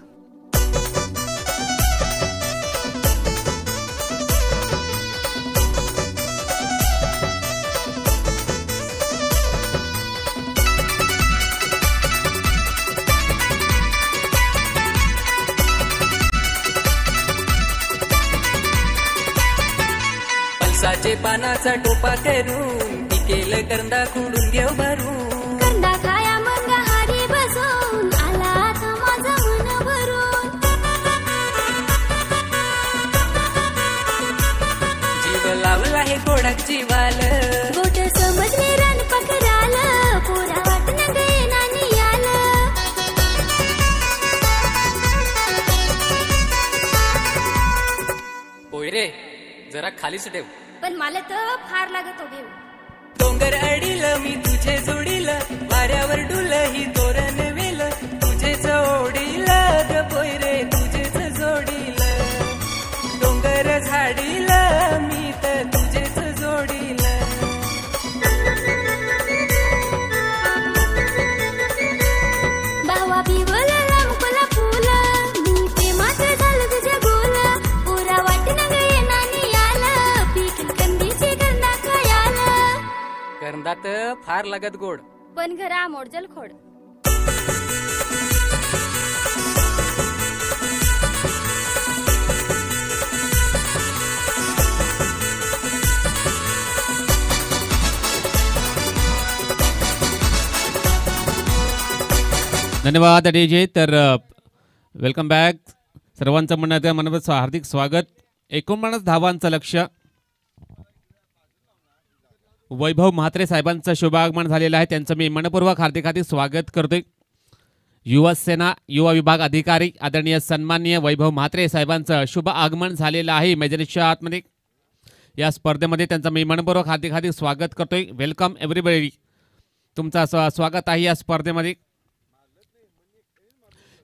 उसाचे पानाचा टोपा करून पिकेल करंदा खुडून घेऊ भरून कंदा खाया मंगा हारी बसून आला आता माझं मन भरून जीव लावला हे गोडाक जीवाल गोट समजले रण पकडाल पुरा वाटणं गे नानी याल होय रे जरा खालीच ठेव पण मला तर फार लागत हो घेऊ डोंगर अडील मी तुझे जोडील वाऱ्यावर डुल ही तोरण वेल तुझेच ओढील ग पोय रे तुझेच जोडील डोंगर झाडील मी तर तुझेच जोडील बावा पिवला मुकला फुल मी प्रेमाचं झालं तुझ्या गोल पुरा वाटणं गे नानी याल पीक कंदीची कंदा खायाल करंदात फार लागत गोड पण घरा मोडजल खोड धन्यवाद डीजे. तर वेलकम बॅक. सर्वांचं मनापासून हार्दिक स्वागत. 49 धावांचं लक्ष्य. वैभव म्हात्रे साहेबांचं शुभागमन झालेलं आहे. त्यांचं मी मनपूर्वक हार्दिक स्वागत करतोय. युवा सेना युवा विभाग अधिकारी आदरणीय सन्माननीय वैभव म्हात्रे साहेबांचं शुभ आगमन झालेलं आहे मैदानाच्या आतमध्ये. या स्पर्धेमध्ये त्यांचं मी मनपूर्वक हार्दिक स्वागत करतोय. Welcome everybody. तुमचं स्वागत आहे या स्पर्धेमध्ये.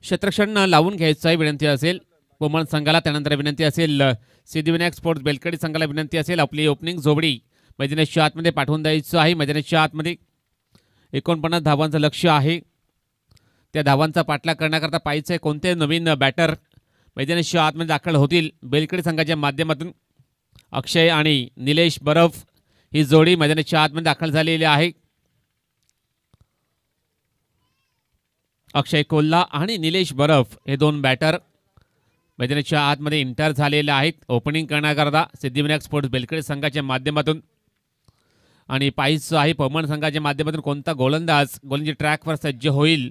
क्षेत्रक्षण लावून घ्यायचं आहे विनंती असेल पोमण संघाला. त्यानंतर विनंती असेल सिद्धिविनायक स्पोर्ट्स बेलकडी संघाला विनंती असेल आपली ओपनिंग जोबडी मैदानाच्या आतमध्ये पाठवून द्यायचं आहे. मैदानाच्या आतमध्ये 49 धावांचं लक्ष्य आहे. त्या धावांचा पाठलाग करण्याकरता पाहिजे कोणते नवीन बॅटर मैदानाच्या आतमध्ये दाखल होतील. बेलकडी संघाच्या माध्यमातून अक्षय आणि निलेश बरफ ही जोडी मैदानाच्या आतमध्ये दाखल झालेली आहे. अक्षय कोल्हा आणि निलेश बरफ हे दोन बॅटर मैदानाच्या आतमध्ये एंटर झालेले आहेत ओपनिंग करण्याकरता सिद्धिविनायक स्पोर्ट्स बेलकडी संघाच्या माध्यमातून. आणि पाहिजे आहे पवमान संघाच्या माध्यमातून कोणता गोलंदाजी ट्रॅकवर सज्ज होईल.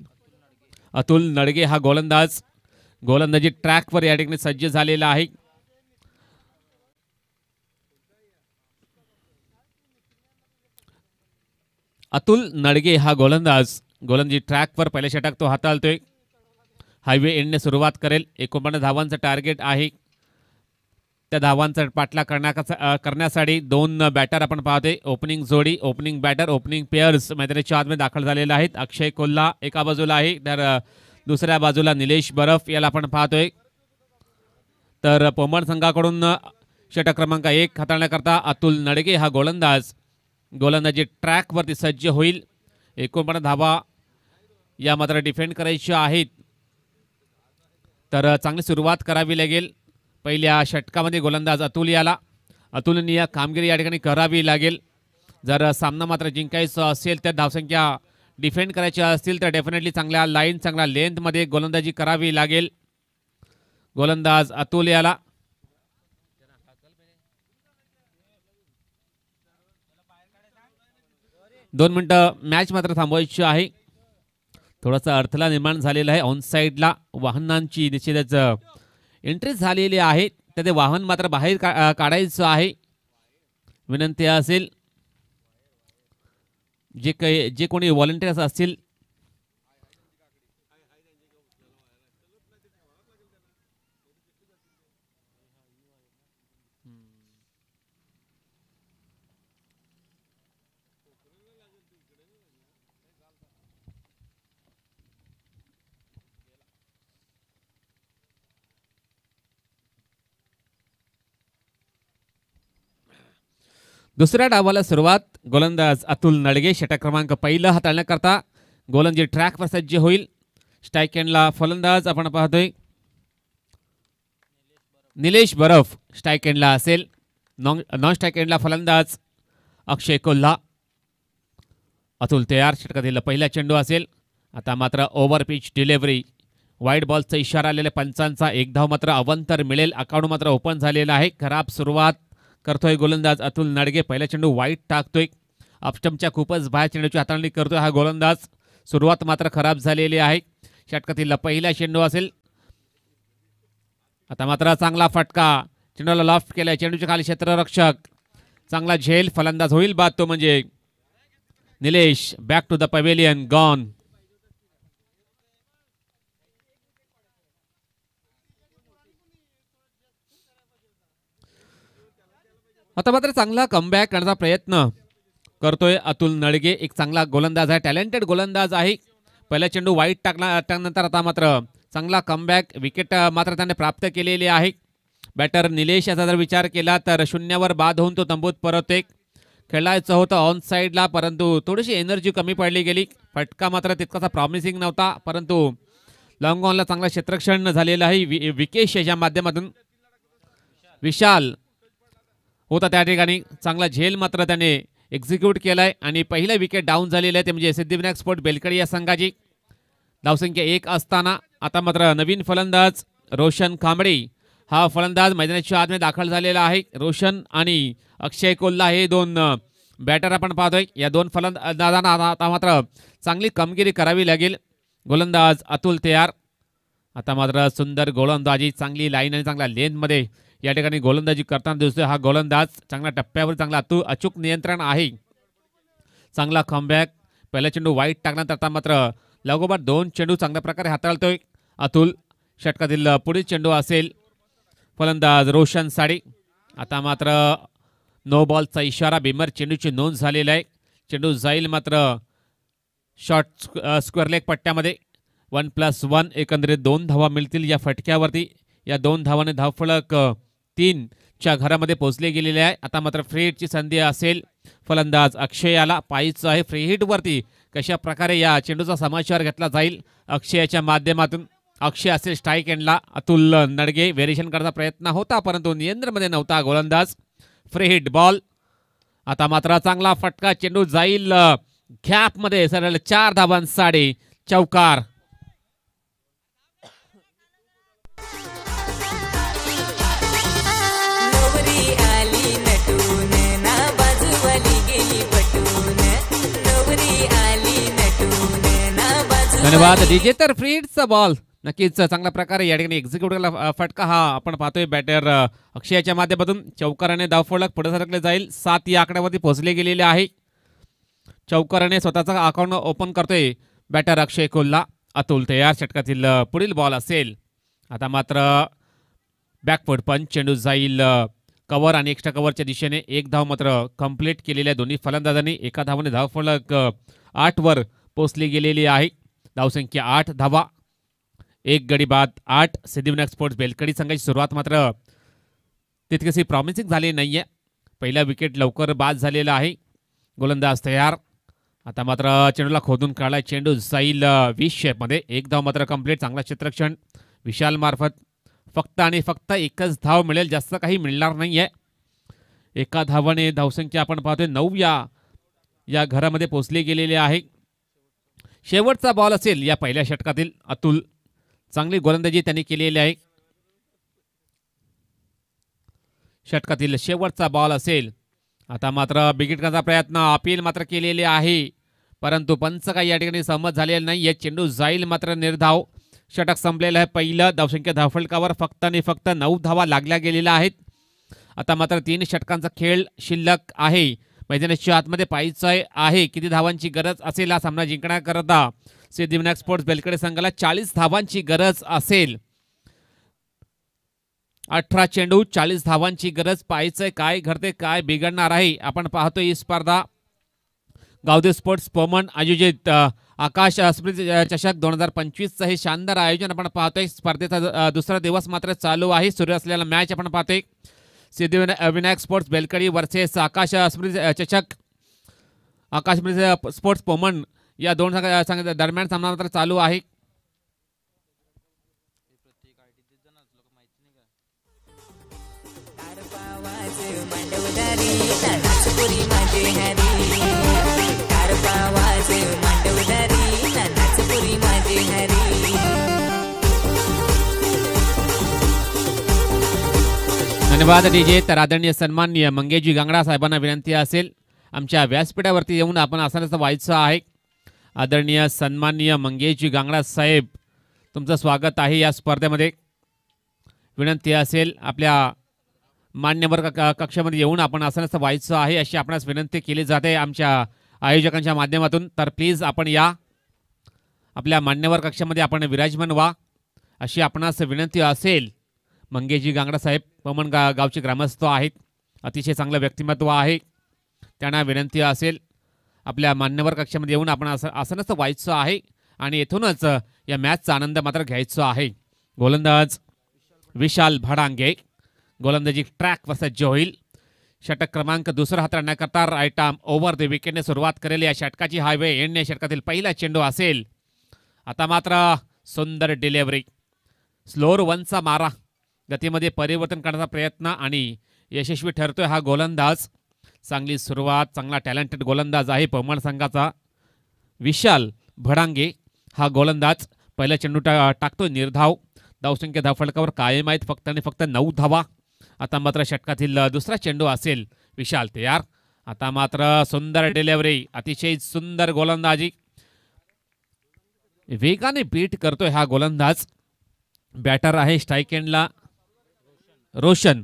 अतुल नडगे हा गोलंदाजी ट्रॅकवर या ठिकाणी सज्ज झालेला आहे. अतुल नडगे हा गोलंदाजी ट्रॅकवर पहिल्या षटक तो हाताळतोय. हायवे एंडने सुरुवात करेल. 49 धावांचं टार्गेट आहे. त्या धावांचा पाठलाग करण्यासाठी दोन बॅटर आपण पाहतोय. ओपनिंग जोडी ओपनिंग बॅटर ओपनिंग पेअर्स मैदानाच्या आतमध्ये दाखल झालेले आहेत. अक्षय कोल्हा एका बाजूला आहे तर दुसऱ्या बाजूला निलेश बरफ याला आपण पाहतोय. तर पोमण संघाकडून षटक क्रमांक 1 हाताळण्याकरता अतुल नडगे हा गोलंदाजी ट्रॅकवरती सज्ज होईल. 49 धावा या मात्र डिफेंड करायच्या आहेत. तर चांगली सुरुवात करावी लागेल. पहिल्या षटकामध्ये गोलंदाज अतुलनीय कामगिरी या ठिकाणी करावी लागेल. जर सामना मात्र जिंकायचं असेल तर धावसंख्या डिफेंड करायच्या असतील तर डेफिनेटली चांगल्या लाईन चांगल्या लेंथमध्ये गोलंदाजी करावी लागेल. गोलंदाज अतुल याला 2 मिनिटं मॅच मात्र थांबवायची आहे. थोडासा अडथळा निर्माण झालेला आहे. ऑन साईडला वाहनांची निश्चितच एंट्री झालेली आहे. तर ते वाहन मात्र बाहेर काढायचं आहे. विनंती असेल जे कोणी व्हॉलंटियर्स असतील दुसऱ्या डावाला सुरुवात. गोलंदाज अतुल नडगे षटक क्रमांक 1 हाताळण्याकरता गोलंदाजी ट्रॅकवर सज्ज होईल. स्ट्राईक एंडला फलंदाज आपण पाहतोय निलेश बरफ स्ट्राईक एंडला असेल. नॉन स्ट्राईक एंडला फलंदाज अक्षय कोल्हा. अतुल तयार. षटकातील पहिला चेंडू असेल. आता मात्र ओव्हर पिच डिलिव्हरी वाईड बॉलचा इशारा आलेल्या पंचांचा. एक धाव मात्र अवंतर मिळेल. अकाउंट मात्र ओपन झालेला आहे. खराब सुरुवात करतोय गोलंदाज अतुल नडगे. पहिला चेंडू वाईट टाकतोय. अपस्टंपच्या खूपच बाहेर चेंडूची हाताळणी करतोय हा गोलंदाज. सुरुवात मात्र खराब झालेली आहे. षटकातील पहिला चेंडू असेल. आता मात्र चांगला फटका. चेंडूला लॉफ्ट केलाय. चेंडूच्या खाली क्षेत्ररक्षक. चांगला झेल. फलंदाज होईल बाद तो म्हणजे Nilesh. Back to the pavilion. Gone. आता मात्र चांगला कमबॅक करण्याचा प्रयत्न करतोय अतुल नडगे. एक चांगला गोलंदाज आहे. टॅलेंटेड गोलंदाज आहे. पहिला चेंडू वाईट टाकला त्यानंतर आता मात्र चांगला कमबॅक. विकेट मात्र त्याने प्राप्त केलेली आहे. बॅटर निलेश याचा जर विचार केला तर 0वर बाद होऊन तो तंबूत परतते. खेळायचं होतं ऑन साईडला परंतु थोडीशी एनर्जी कमी पडली गेली. फटका मात्र तितकासा प्रॉमिसिंग नव्हता परंतु लॉंग ऑनला चांगला क्षेत्ररक्षण झालेलं आहे. विकेश याच्या माध्यमातून विशाल होता त्या ठिकाणी. चांगला झेल मात्र त्याने एक्झिक्यूट केलाय आणि पहिला विकेट डाऊन झालेला आहे ते म्हणजे सिद्धिविनायक स्पोर्ट बेलकडी या संघाची. धावसंख्या 1 असताना आता मात्र नवीन फलंदाज रोशन कांबळे हा फलंदाज मैदानाच्या आतमध्ये दाखल झालेला आहे. रोशन आणि अक्षय कोल्हा हे 2 बॅटर आपण पाहतोय. या 2 फलंदाजांना आता मात्र चांगली कामगिरी करावी लागेल. गोलंदाज अतुल तयार. आता मात्र सुंदर गोलंदाजी. चांगली लाईन आणि चांगल्या लेनमध्ये या ठिकाणी गोलंदाजी करताना दिसतोय हा गोलंदाज. चांगल्या टप्प्यावर चांगला अचूक नियंत्रण आहे. चांगला कमबॅक. पहिला चेंडू वाईट टाकल्यानंतर आता मात्र लगोपाठ 2 चेंडू चांगल्या प्रकारे हाताळतोय अतुल. षटकातील पुढील चेंडू असेल फलंदाज रोशन साडी. आता मात्र नो बॉलचा इशारा. बिमर चेंडूची नोंद झालेला आहे. चेंडू जाईल मात्र शॉर्ट स्क्वेअर लेग पट्ट्यामध्ये. 1+1 एकंदरीत 2 धावा मिळतील या फटक्यावरती. या 2 धावाने धावफलक 3च्या घरामध्ये पोहोचले गेलेले आहे. आता मात्र फ्री हिटची संधी असेल. फलंदाज अक्षयाला पाहायचं आहे फ्री हिटवरती कशा प्रकारे या चेंडूचा समाचार घेतला जाईल अक्षयाच्या माध्यमातून. अक्षय असेल स्ट्राईक एंडला. अतुल नडगे व्हेरिएशन करण्याचा प्रयत्न होता परंतु नियंत्रणामध्ये नव्हता गोलंदाज. Free hit ball. आता मात्र चांगला फटका. चेंडू जाईल गॅपमध्ये. सरळ 4 धावांसाठी चौकार. धन्यवाद डीजे. तर फ्री हिटचा बॉल नक्कीच चांगल्या प्रकारे या ठिकाणी एक्झिक्यूट केला फटका हा आपण पाहतोय बॅटर अक्षयाच्या माध्यमातून. चौकाराने धावफलक पुढे सरकले जाईल. 7 या आकड्यावरती पोहोचले गेलेले आहे. चौकाराने स्वतःचा अकाउंट ओपन करतोय बॅटर अक्षय कोल्हा. अतुल तयार. षटकातील पुढील बॉल असेल. आता मात्र बॅकफूट पंच. चेंडू जाईल कव्हर आणि एक्स्ट्रा कव्हरच्या दिशेने. 1 धाव मात्र कंप्लीट केलेल्या दोन्ही फलंदाजांनी. 1 धावाने धावफलक 8वर पोहोचली गेलेली आहे. धावसंख्या 8 धावा. 1 गडी बाद 8. सिद्धिविनायक स्पोर्ट्स बेलकडी संघाची सुरुवात मात्र तितकीशी प्रॉमिसिंग झाली नाहीये. पहिला विकेट लवकर बाद झालेला आहे. गोलंदाज तयार. आता मात्र चेंडूला खोदून काढला. चेंडू जाईल 20 शेपमध्ये. 1 धाव मात्र कंप्लीट. चांगला क्षेत्ररक्षण विशाल मार्फत. फक्त आणि फक्त 1च धाव मिळेल. जास्त काही मिळणार नाहीये. 1 धावाने धावसंख्या आपण पाहतोय 9 या घरामध्ये पोहोचले गेलेले आहे. शेवटचा बॉल असेल या पहिल्या षटकातील. अतुल चांगली गोलंदाजी त्यांनी केलेली आहे. षटकातील शेवटचा बॉल असेल. आता मात्र बिगिट करण्याचा प्रयत्न अपील मात्र केलेले आहे परंतु पंच काही या ठिकाणी सहमत झालेला नाही. चेंडू जाईल मात्र निर्धाव. षटक संपलेलं आहे पहिलं. धावसंख्या धावफलकावर फक्त आणि फक्त 9 धावा लागल्या गेलेल्या आहेत. आता मात्र 3 षटकांचा खेळ शिल्लक आहे. मैदानाच्या आतमध्ये पाहायचं आहे किती धावांची गरज असेल हा सामना जिंकण्याकरता. सिद्धिविनायक स्पोर्ट्स बेलकडे संघाला 40 धावांची गरज असेल. 18 चेंडू 40 धावांची गरज. पाहायचंय काय घडते काय बिघडणार आहे. आपण पाहतोय ही स्पर्धा गावदेव स्पोर्ट्स पोमन आयोजित आकाश स्मृती चषक 2025चं हे शानदार आयोजन आपण पाहतोय. स्पर्धेचा दुसरा दिवस मात्र चालू आहे. सुरू असलेला मॅच आपण पाहतोय सिद्धिविनायक स्पोर्ट्स बेलकडी वर्सेस आकाश स्मृती चषक. आकाश स्मृती स्पोर्ट्स पोमन या 2 दरम्यान सामना मात्र चालू आहे. धन्यवाद डीजे. तर आदरणीय सन्माननीय मंगेशजी गांगडा साहेबांना विनंती असेल आमच्या व्यासपीठावरती येऊन आपण आसनाचं व्हायचं आहे. आदरणीय सन्माननीय मंगेशजी गांगडा साहेब, तुमचं स्वागत आहे या स्पर्धेमध्ये. विनंती असेल आपल्या मान्यवर कक्षामध्ये येऊन आपण आसनाचं व्हायचं आहे अशी आपणास विनंती केली जाते आमच्या आयोजकांच्या माध्यमातून. तर प्लीज आपण या आपल्या मान्यवर कक्षामध्ये आपण विराजमान व्हा अशी आपणास विनंती असेल. मंगेशजी गांगडा साहेब पमन गावचे ग्रामस्थ आहेत, अतिशय चांगलं व्यक्तिमत्व आहे. त्यांना विनंती असेल आपल्या मान्यवर कक्षामध्ये येऊन आपण आसनाचं व्हायचं आहे आणि येथूनच या मॅचचा आनंद मात्र घ्यायचा आहे. गोलंदाज विशाल भडांगे, गोलंदाजी ट्रॅकवर सज्ज होईल. षटक क्रमांक दुसरा हाताळण्याकरता राईट आर्म ओव्हर द विकेटने सुरुवात करेल. या षटकाची हायवे एंड षटकातील पहिला चेंडू असेल. आता मात्र सुंदर डिलेव्हरी, स्लोअर वनचा मारा, गतीमध्ये परिवर्तन करण्याचा प्रयत्न आणि यशस्वी ठरतोय हा गोलंदाज. चांगली सुरुवात, चांगला टॅलेंटेड गोलंदाज आहे पवमान संघाचा विशाल भडांगे. हा गोलंदाज पहिला चेंडू टाकतो निर्धाव. धावसंख्या धावफलकावर कायम आहेत फक्त आणि फक्त 9 धावा. आता मात्र षटकातील दुसरा चेंडू असेल. विशाल तयार. आता मात्र सुंदर डिलेव्हरी, अतिशय सुंदर गोलंदाजी, वेगाने बीट करतोय हा गोलंदाज. बॅटर आहे स्ट्राईक एंडला रोशन,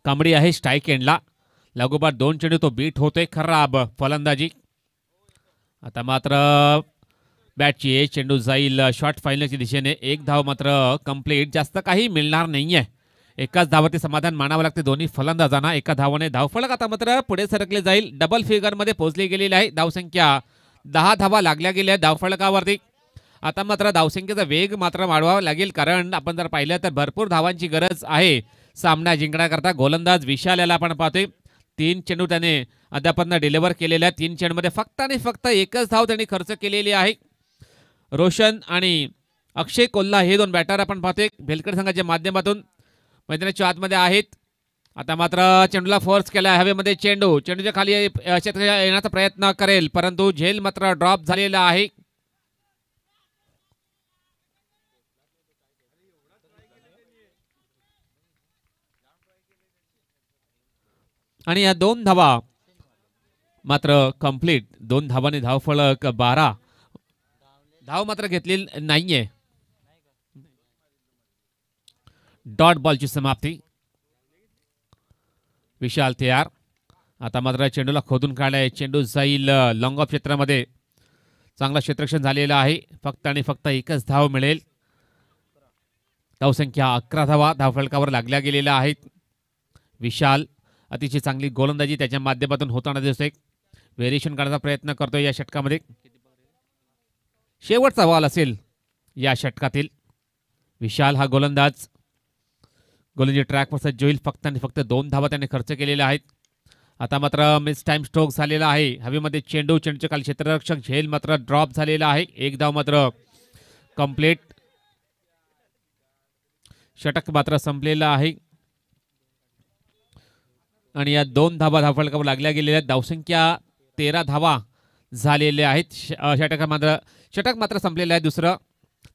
कांबडी आहे स्ट्राईक एंडला. लागोपाठ 2 चेंडू तो बीट होतोय. खराब फलंदाजी. आता मात्र बॅटची चेंडू जाईल शॉर्ट फायनलच्या दिशेने. 1 धाव मात्र कंप्लीट. जास्त काही मिळणार नाहीये. एकाच धावाचे समाधान मानावं लागते दोन्ही फलंदाजांना. एका धावाने धावफलक आता मात्र पुढे सरकले जाईल. डबल फिगरमध्ये पोहोचली गेलेली आहे. धावसंख्या 10 धावा लागल्या गेल्या धावफलकावरती. आता मात्र धावसंख्येचा वेग मात्र वाढवावा लागेल, कारण आपण जर पाहिलं तर भरपूर धावांची गरज आहे सामना जिंकण्याकरता. गोलंदाज विशाल याला आपण पाहतोय. 3 चेंडू त्याने अद्यापर्यंत डिलिव्हर केलेले आहेत. 3 चेंडूमध्ये फक्त आणि फक्त एकच धाव त्यांनी खर्च केलेली आहे. रोशन आणि अक्षय कोल्हा हे 2 बॅटर आपण पाहतोय भेलकर संघाच्या माध्यमातून मैदानाच्या आतमध्ये आहेत. आता मात्र चेंडूला फोर्स केला हवेमध्ये. चेंडूच्या खाली येण्याचा प्रयत्न करेल, परंतु झेल मात्र ड्रॉप झालेला आहे. आणि या 2 धावा मात्र कंप्लीट. 2 धावांनी धावफलक 12. धाव मात्र घेतलेली नाहीये. डॉट बॉलची समाप्ती. विशाल तयार. आता मात्र चेंडूला खोदून काढलाय. चेंडू जाईल लॉंग ऑफ क्षेत्रामध्ये. चांगला क्षेत्ररक्षण झालेलं आहे. फक्त आणि फक्त एकच धाव मिळेल. धावसंख्या 11 धावा धावफलकावर लागल्या गेलेल्या आहेत. विशाल अतिशय चांगली गोलंदाजी त्याच्या माध्यमातून होताना दिसतोय. व्हेरिएशन करण्याचा प्रयत्न करतोय या षटकामध्ये. शेवटचा बॉल असेल या षटकातील. विशाल हा गोलंदाज गोलंदाजी ट्रॅकवर सज्ज होईल. फक्त आणि फक्त 2 धावा त्याने खर्च केलेल्या आहेत. आता मात्र मिस टाइम स्ट्रोक झालेला आहे. हवेमध्ये चेंडूच्या खाली क्षेत्ररक्षक झेल मात्र ड्रॉप झालेला आहे. 1 धाव मात्र कंप्लीट. षटक मात्र संपलेलं आहे आणि या 2 धावा धावफलकावर लागल्या गेलेल्या आहेत. धावसंख्या 13 धावा झालेल्या आहेत. षटक मात्र संपलेलं आहे दुसरं.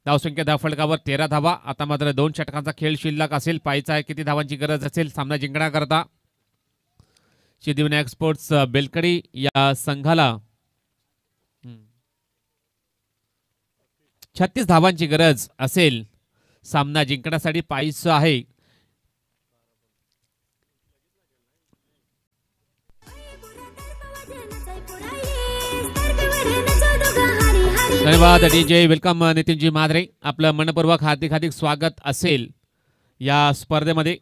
धावसंख्या धावफलकावर 13 धावा. आता मात्र 2 षटकांचा खेळ शिल्लक असेल. पाहायचा आहे किती धावांची गरज असेल सामना जिंकण्याकरता. सिद्धिविनायक स्पोर्ट्स बेलकडी या संघाला 36 धावांची गरज असेल सामना जिंकण्यासाठी. पाहायचं आहे धन्यवाद डीजे. वेलकम नितीनजी माधरे. आपलं मनपूर्वक हार्दिक हार्दिक स्वागत असेल या स्पर्धेमध्ये.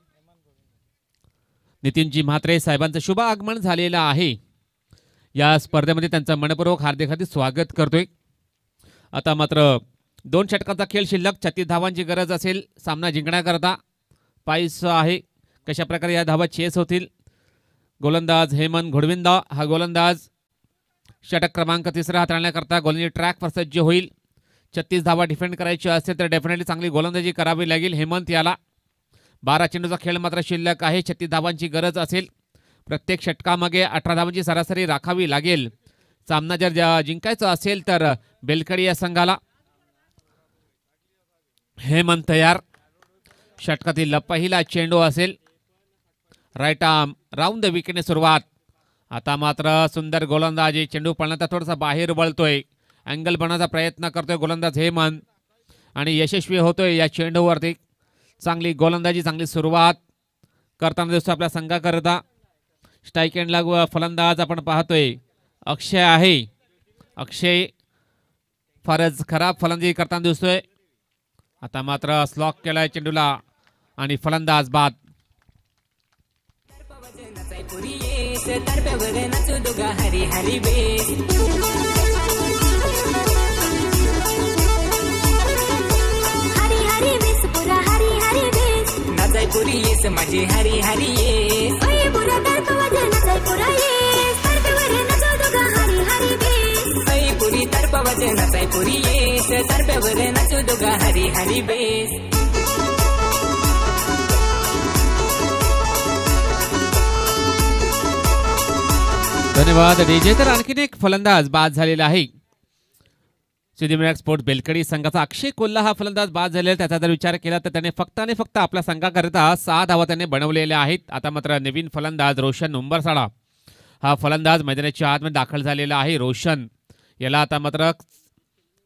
नितीनजी म्हात्रे साहेबांचं शुभ आगमन झालेलं आहे या स्पर्धेमध्ये. त्यांचं मनपूर्वक हार्दिक हार्दिक स्वागत करतोय. आता मात्र 2 षटकांचा खेळ शिल्लक. 36 धावांची गरज असेल सामना जिंकण्याकरता. पाहायचं आहे कशा प्रकारे या धावा चेस होतील. गोलंदाज हेमंत घोडविंदा हा गोलंदाज षटक क्रमांक 3 हाताळण्याकरता गोलंदाजी ट्रॅकवर सज्ज होईल. 36 धावा डिफेंड करायची असेल तर डेफिनेटली चांगली गोलंदाजी करावी लागेल हेमंत याला. 12 चेंडूचा खेळ मात्र शिल्लक आहे. 36 धावांची गरज असेल. प्रत्येक षटकामागे 18 धावांची सरासरी राखावी लागेल सामना जर जिंकायचा असेल तर बेलकडी या संघाला. हेमंत तयार. षटकातील पहिला चेंडू असेल. राईट आर्म राऊंड द विकेटने सुरुवात. आता मात्र सुंदर गोलंदाजी. चेंडू पळण्याचा थोडासा बाहेर वळतोय. अँगल बनवण्याचा प्रयत्न करतोय गोलंदाज हेमंत आणि यशस्वी होतोय या चेंडूवरती. चांगली गोलंदाजी, चांगली सुरुवात करताना दिसतो आपल्या संघाकरता. स्ट्राईक एंडला फलंदाज आपण पाहतोय अक्षय आहे. अक्षय फारच खराब फलंदाजी करताना दिसतोय. आता मात्र स्लॉक केलाय चेंडूला आणि फलंदाज बाद. हरी हरी बेस पुरा हरी हरी बेस नाचाय पुरी येस माझी हरी हरी येस ओय पुरा तर्प वाजे नाचाय पुरा येस तर्पेवर नाचो दोघा हरी हरी बेस ऐ पुरी तर्प वाजे नाचाय पुरी येस तर्प्यावर नाचू दोघा हरी हरी बेस. धन्यवाद डीजे. तर आणखीन एक फलंदाज बाद झालेला आहे. सिद्धिविनायक स्पोर्ट्स बेलकडी संघाचा अक्षय कोल्हा हा फलंदाज बाद झालेला. त्याचा जर विचार केला तर त्याने फक्त आणि फक्त आपल्या संघाकरिता 6 धावा त्याने बनवलेल्या आहेत. आता मात्र नवीन फलंदाज रोशन उंबरसाडा हा फलंदाज मैदानाच्या आतमध्ये दाखल झालेला आहे. रोशन याला आता मात्र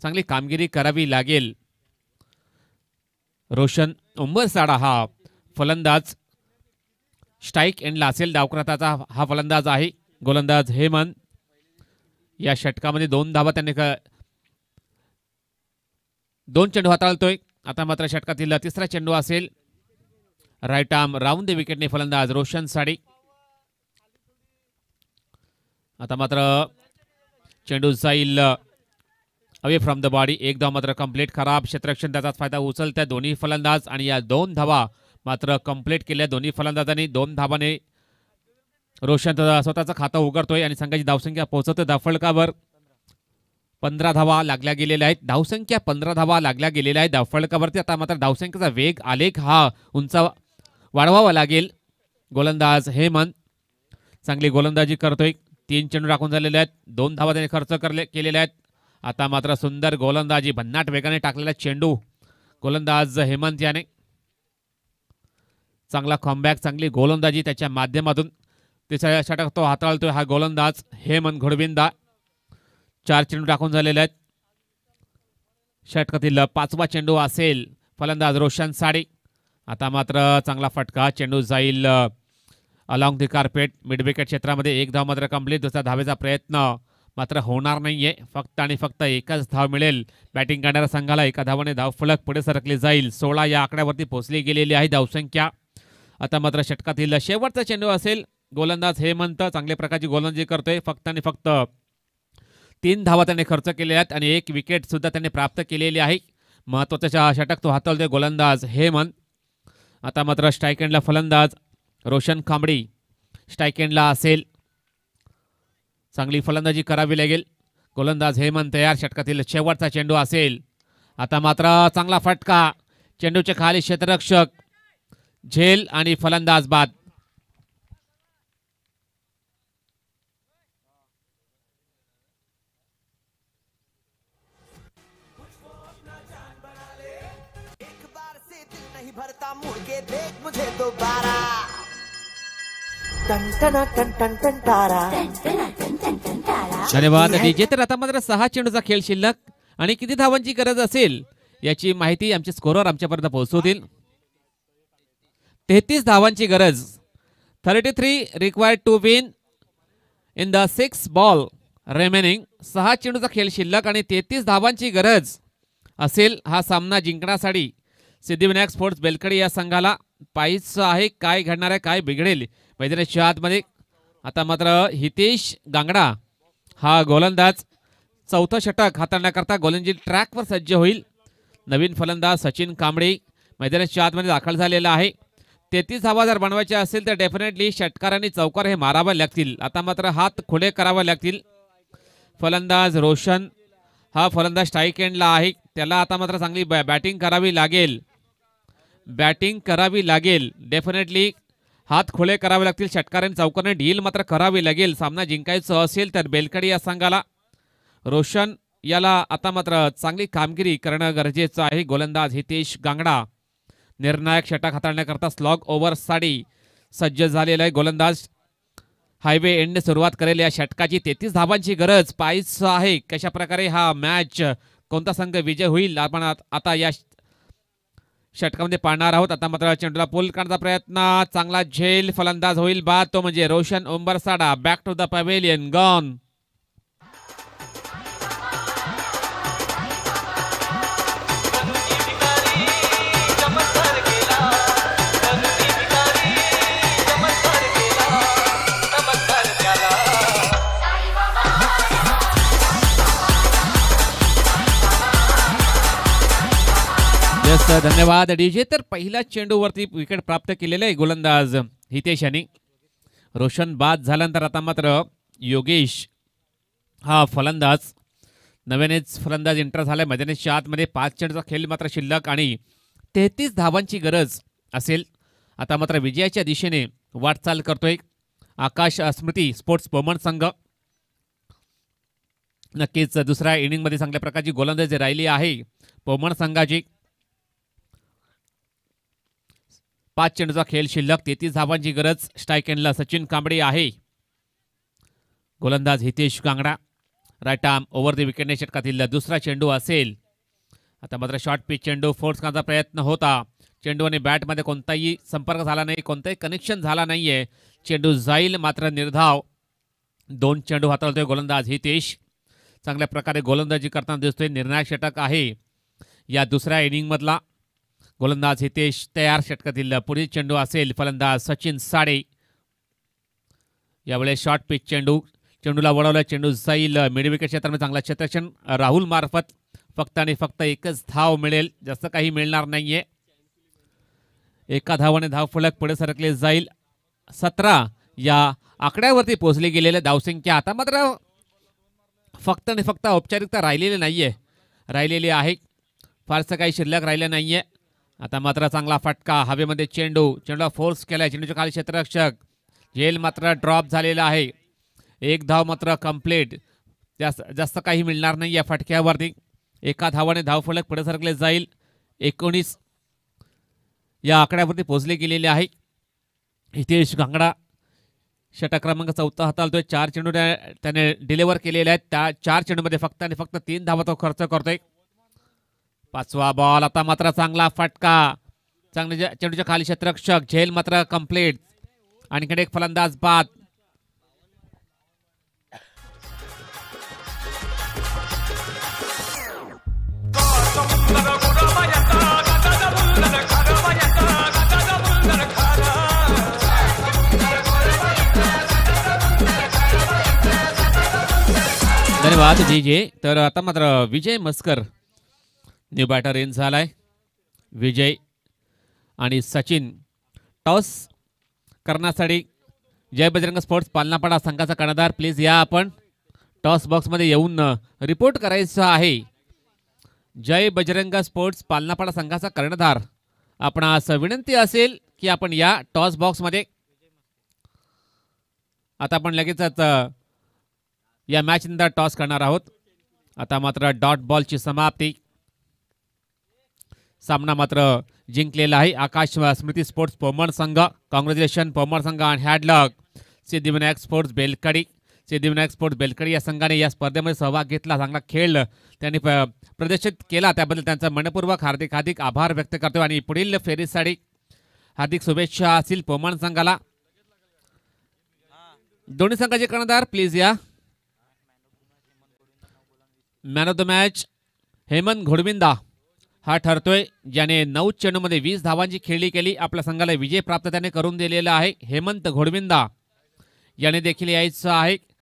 चांगली कामगिरी करावी लागेल. रोशन उंबरसाडा हा फलंदाज स्ट्राईक एंडला असेल. डावकरताचा हा फलंदाज आहे. गोलंदाज हेमंत या षटकामध्ये 2 धावा त्याने 2 चेंडू हाताळतोय. आता मात्र षटकातील तिसरा चेंडू असेल. राईट आर्म राऊंड द विकेटने फलंदाज रोशन साडी. आता मात्र चेंडू जाईल अवे फ्रॉम द बॉडी. 1 धाव मात्र कंप्लीट. खराब क्षेत्ररक्षण त्याचाच फायदा उचलत्या दोन्ही फलंदाज आणि या 2 धावा मात्र कंप्लीट केल्या दोन्ही फलंदाजांनी. 2 धावाने रोशन स्वतःचं खातं उघडतोय आणि संघाची धावसंख्या पोहोचवतोय धावफलकावर. 15 धावा लागल्या गेलेल्या आहेत. धावसंख्या 15 धावा लागल्या गेलेल्या आहेत धावफलकावरती. आता मात्र धावसंख्येचा वेग आलेख हा उंच वाढवावा लागेल. गोलंदाज हेमंत चांगली गोलंदाजी करतोय. 3 चेंडू राखून झालेले आहेत. 2 धावा त्याने खर्च केलेल्या आहेत. आता मात्र सुंदर गोलंदाजी, भन्नाट वेगाने टाकलेला चेंडू गोलंदाज हेमंत याने. चांगला कमबॅक, चांगली गोलंदाजी त्याच्या माध्यमातून तिसऱ्या षटक तो हाताळतोय हा गोलंदाज हेमंत घोडविंदा. 4 चेंडू टाकून झालेले आहेत. षटकातील 5वा चेंडू असेल. फलंदाज रोशन साडी. आता मात्र चांगला फटका. चेंडू जाईल along the carpet mid wicket क्षेत्रामध्ये. 1 धाव मात्र कंप्लीट. दुसरा धावेचा प्रयत्न मात्र होणार नाहीये. फक्त आणि फक्त एकच धाव मिळेल. बॅटिंग करणाऱ्या संघाला 1 धावाने धावफलक पुढे सरकले जाईल. 16 या आकड्यावरती पोहोचली गेलेली आहे धावसंख्या. आता मात्र षटकातील शेवटचा चेंडू असेल. गोलंदाज हेमंत चांगल्या प्रकारची गोलंदाजी करतोय. फक्त आणि फक्त 3 धावा त्याने खर्च केलेल्या आहेत आणि 1 विकेट सुद्धा त्याने प्राप्त केलेली आहे. महत्त्वाचा षटक तो हाताळतोय गोलंदाज हेमंत. आता मात्र स्ट्राईक एंडला फलंदाज रोशन खांबडी. स्ट्राईक एंडला असेल. चांगली फलंदाजी करावी लागेल. गोलंदाज हेमंत तयार. षटकातील शेवटचा चेंडू असेल. आता मात्र चांगला फटका. चेंडूच्या खाली क्षेत्ररक्षक झेल आणि फलंदाज बाद. भरता मुड़ के देख मुझे दोबारा टन टना टन टन टन तारा. धन्यवाद डीजे. तर आता मात्र 6 चेंडूचा खेळ शिल्लक आणि किती धावांची गरज असेल याची माहिती आमचे स्कोरर आमच्यापर्यंत पोहोचवतील. 33 धावांची गरज. 33 required to win in the 6 ball remaining. 6 चेंडूचा खेळ शिल्लक आणि 33 धावांची गरज असेल हा सामना जिंकण्यासाठी. सिद्धिविनायक स्पोर्ट्स बेलकडी या संघाला पाहायचं आहे काय घडणार आहे, काय बिघडेल मैदानाच्या आतमध्ये. आता मात्र हितेश गांगडा हा गोलंदाज 4थं षटक हाताळण्याकरता गोलंदाजी ट्रॅकवर सज्ज होईल. नवीन फलंदाज सचिन कांबळे मैदानाच्या आतमध्ये दाखल झालेला आहे. 33 धावा जर बनवायच्या असेल तर डेफिनेटली षटकार आणि चौकार हे मारावे लागतील. आता मात्र हात खुले करावे लागतील. फलंदाज रोशन हा फलंदाज स्ट्राईक एंडला आहे. त्याला आता मात्र चांगली बॅटिंग करावी लागेल. बॅटिंग करावी लागेल. डेफिनेटली हात खुले करावे लागतील. षटकार आणि चौकारने डील मात्र करावी लागेल. सामना जिंकायचं असेल तर बेलकडी या संघाला. रोशन याला आता मात्र चांगली कामगिरी करणं गरजेचं आहे. गोलंदाज हितेश गांगडा निर्णायक षटक हाताळण्याकरता स्लॉग ओव्हर साठी सज्ज झालेला आहे. गोलंदाज हायवे एंडने सुरुवात करेल. या षटकाची 33 धावांची गरज पाहायचं आहे. कशा प्रकारे हा मॅच कोणता संघ विजय होईल आपण आता या षटकामध्ये पाहणार आहोत. आता मात्र चेंडूला पोल करण्याचा प्रयत्न, चांगला झेल, फलंदाज होईल बाद, तो म्हणजे Roshan Umbarsada. Back to the pavilion, gone. धन्यवाद डीजे. तर पहिल्या चेंडूवरती विकेट प्राप्त केलेले आहे गोलंदाज हितेश यांनी. रोशन बाद झाल्यानंतर आता मात्र योगेश हा फलंदाज, नव्यानेच फलंदाज एंटर झालाय मैदानाच्या आतमध्ये. 5 चेंडूचा खेळ मात्र शिल्लक आणि 33 धावांची गरज असेल. आता मात्र विजयाच्या दिशेने वाटचाल करतोय आकाश स्मृती स्पोर्ट्स पोमण संघ. नक्कीच दुसऱ्या इनिंगमध्ये चांगल्या प्रकारची गोलंदाजी राहिली आहे पोमण संघाची. 5 चेंडूचा खेळ शिल्लक, 33 धावांची गरज. स्ट्राईक एंडला सचिन कांबळे आहे. गोलंदाज Hitesh Kangada right arm over the विकेटने षटकातील दुसरा चेंडू असेल. आता मात्र शॉर्ट पिच चेंडू फोर्स करण्याचा प्रयत्न होता. चेंडू आणि बॅटमध्ये कोणताही संपर्क झाला नाही, कोणताही कनेक्शन झाला नाहीये. चेंडू जाईल मात्र निर्धाव. 2 चेंडू हाताळतोय गोलंदाज हितेश. चांगल्या प्रकारे गोलंदाजी करताना दिसतोय. निर्णायक षटक आहे या दुसऱ्या इनिंगमधला. गोलंदाज हितेश तयार. षटकातील पुढील चेंडू असेल फलंदाज सचिन साडे. यावेळेस शॉर्ट पिच चेंडू, चेंडूला वळवला, चेंडू जाईल मिड विकेट क्षेत्रामध्ये. चांगला क्षेत्ररक्षण राहुल मार्फत. फक्त आणि फक्त एकच धाव मिळेल, जास्त काही मिळणार नाहीये. एका धावाने धावफलक पुढे सरकले जाईल. 17 या आकड्यावरती पोहोचले गेलेले धावसंख्या. आता मात्र फक्त आणि फक्त औपचारिकता राहिलेली नाहीये, राहिलेली आहे. फारसं काही शिल्लक राहिलं नाहीये. आता मात्र चांगला फटका हवेमध्ये. चेंडूला फोर्स केलाय. चेंडूच्या खाली क्षेत्ररक्षक, झेल मात्र ड्रॉप झालेला आहे. 1 धाव मात्र कंप्लीट. जास्त काही मिळणार नाही या फटक्यावरती. एका धावाने धावफलक पुढे सरकले जाईल. 19 या आकड्यावरती पोहोचले गेलेले आहे. हितेश कांगडा षटक क्रमांक 14 हाताळतोय. 4 चेंडू त्याने डिलिव्हर केलेले आहेत. त्या 4 चेंडूमध्ये फक्त आणि फक्त 3 धावा तो खर्च करतोय. 5वा बॉल. आता मात्र चांगला फटका, चांगल्या चेंडूच्या खाली क्षेत्ररक्षक, झेल मात्र कंप्लीट. आणखी एक फलंदाज बाद. धन्यवाद जी जे. तर आता मात्र विजय मस्कर न्यू बॅटर इन झालाय. विजय आणि सचिन टॉस करण्यासाठी जय बजरंग स्पोर्ट्स पालनापाडा संघाचा कर्णधार प्लीज या. आपण टॉस बॉक्समध्ये येऊन रिपोर्ट करायचं आहे. जय बजरंग स्पोर्ट्स पालनापाडा संघाचा कर्णधार, आपणास विनंती असेल की आपण या टॉस बॉक्समध्ये. आता आपण लगेचच या मॅच नंतर टॉस करणार आहोत. आता मात्र डॉट बॉलची समाप्ती. सामना मात्र जिंकलेला आहे आकाश स्मृती स्पोर्ट्स पोमण संघ. कॉंग्रॅच्युलेशन पोमण संघ आणि Hadlock Siddhivinayak sports Belkadi. Siddhivinayak sports Belkadi या संघाने या स्पर्धेमध्ये सहभाग घेतला. चांगला खेळ त्यांनी प्रदर्शित केला, त्याबद्दल त्यांचा मनपूर्वक हार्दिक हार्दिक आभार व्यक्त करतो. आणि पुढील फेरीसाठी हार्दिक शुभेच्छा असतील पोमण संघाला. दोन्ही संघाचे कर्णधार प्लीज या. Man of the match Hemant Ghodvinda हा ठरतोय, ज्याने 9 चेंडूमध्ये 20 धावांची खेळी केली. आपल्या संघाला विजय प्राप्त त्याने करून दिलेला आहे. हेमंत घोडविंदा याने देखील यायचं आहे.